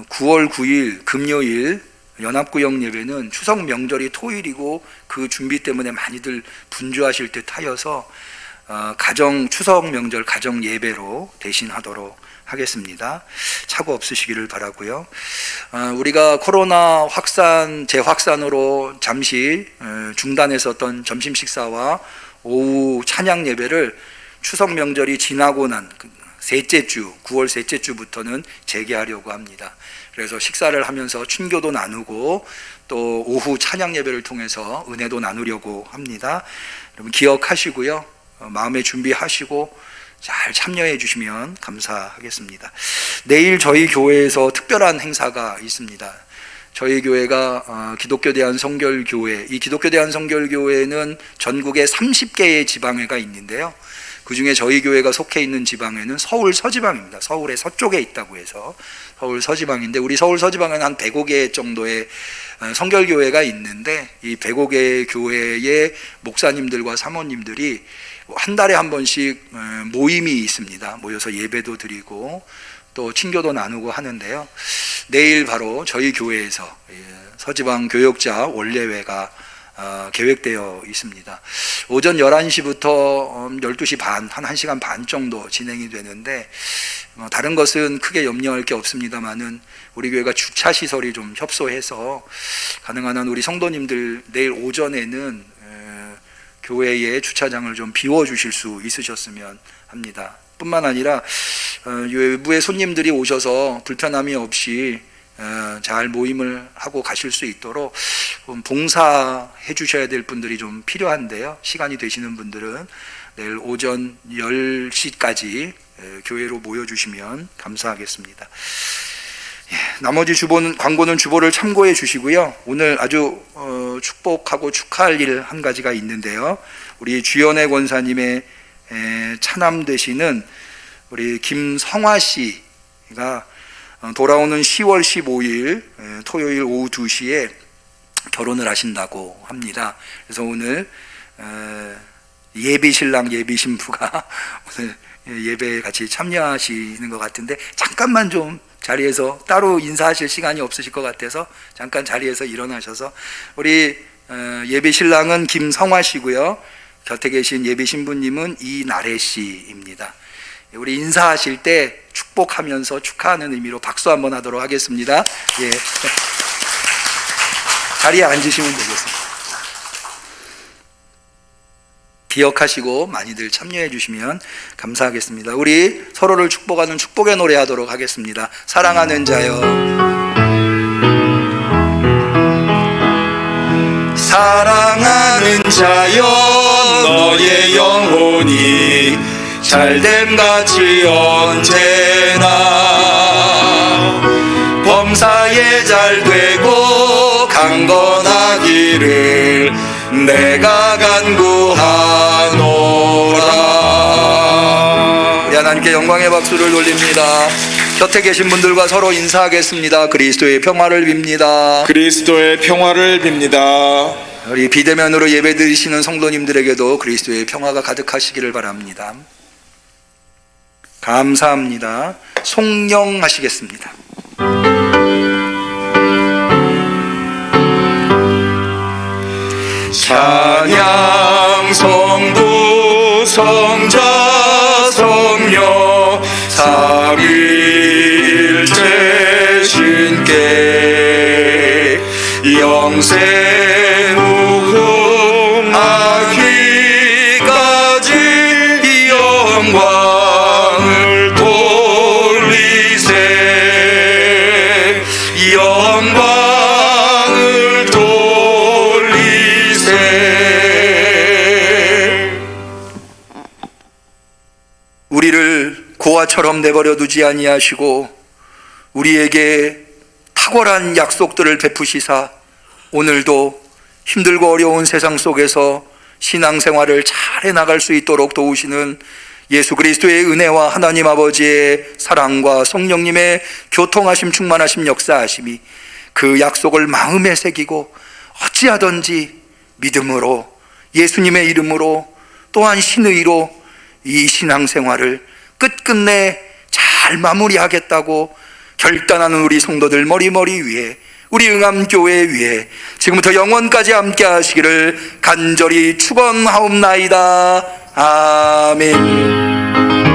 9월 9일 금요일 연합구역 예배는 추석 명절이 토요일이고 그 준비 때문에 많이들 분주하실 듯 하여서 추석 명절 가정 예배로 대신하도록 하겠습니다. 착오 없으시기를 바라고요. 우리가 코로나 재확산으로 잠시 중단했었던 점심 식사와 오후 찬양 예배를 추석 명절이 지나고 난 셋째 주, 9월 셋째 주부터는 재개하려고 합니다. 그래서 식사를 하면서 춘교도 나누고 또 오후 찬양 예배를 통해서 은혜도 나누려고 합니다. 여러분 기억하시고요. 마음에 준비하시고 잘 참여해 주시면 감사하겠습니다. 내일 저희 교회에서 특별한 행사가 있습니다. 저희 교회가 기독교 대한성결교회, 이 기독교 대한성결교회는 전국에 30개의 지방회가 있는데요. 그 중에 저희 교회가 속해 있는 지방에는 서울 서지방입니다. 서울의 서쪽에 있다고 해서 서울 서지방인데, 우리 서울 서지방에는 한 105개 정도의 성결교회가 있는데, 이 105개 교회의 목사님들과 사모님들이 한 달에 한 번씩 모임이 있습니다. 모여서 예배도 드리고 또 친교도 나누고 하는데요. 내일 바로 저희 교회에서 서지방 교역자 원례회가 계획되어 있습니다. 오전 11시부터 12시 반, 한 1시간 반 정도 진행이 되는데, 다른 것은 크게 염려할 게 없습니다만은 우리 교회가 주차 시설이 좀 협소해서 가능한 한 우리 성도님들 내일 오전에는 교회의 주차장을 좀 비워주실 수 있으셨으면 합니다. 뿐만 아니라 외부의 손님들이 오셔서 불편함이 없이 잘 모임을 하고 가실 수 있도록 봉사해 주셔야 될 분들이 좀 필요한데요. 시간이 되시는 분들은 내일 오전 10시까지 교회로 모여주시면 감사하겠습니다. 나머지 광고는 주보를 참고해 주시고요. 오늘 아주 축복하고 축하할 일 한 가지가 있는데요. 우리 주연애 권사님의 차남 되시는 우리 김성화 씨가 돌아오는 10월 15일 토요일 오후 2시에 결혼을 하신다고 합니다. 그래서 오늘 예비 신랑 예비 신부가 오늘 예배에 같이 참여하시는 것 같은데 잠깐만 좀 자리에서 따로 인사하실 시간이 없으실 것 같아서 잠깐 자리에서 일어나셔서 우리 예비 신랑은 김성화 씨고요. 곁에 계신 예비 신부님은 이나래 씨입니다. 우리 인사하실 때 축복하면서 축하하는 의미로 박수 한번 하도록 하겠습니다. 예. 자리에 앉으시면 되겠습니다. 기억하시고 많이들 참여해 주시면 감사하겠습니다. 우리 서로를 축복하는 축복의 노래 하도록 하겠습니다. 사랑하는 자여, 사랑하는 자여, 너의 영혼이 잘됨같이 언제나 범사에 잘되고 강건하기를 내가 간구하노라. 우리 하나님께 영광의 박수를 돌립니다. 곁에 계신 분들과 서로 인사하겠습니다. 그리스도의 평화를 빕니다. 그리스도의 평화를 빕니다. 우리 비대면으로 예배드리시는 성도님들에게도 그리스도의 평화가 가득하시기를 바랍니다. 감사합니다. 송영하시겠습니다. 찬양 성부 성자 성녀 삼위일체 신께 영생 우흥하기까지 영광을 돌리세 영광을 돌리세. 우리를 고아처럼 내버려 두지 아니하시고 우리에게 탁월한 약속들을 베푸시사 오늘도 힘들고 어려운 세상 속에서 신앙생활을 잘 해나갈 수 있도록 도우시는 예수 그리스도의 은혜와 하나님 아버지의 사랑과 성령님의 교통하심 충만하심 역사하심이 그 약속을 마음에 새기고 어찌하든지 믿음으로 예수님의 이름으로 또한 신의로 이 신앙생활을 끝끝내 잘 마무리하겠다고 결단하는 우리 성도들 머리머리 위에 우리 응암교회 위에 지금부터 영원까지 함께 하시기를 간절히 축원하옵나이다. 아멘.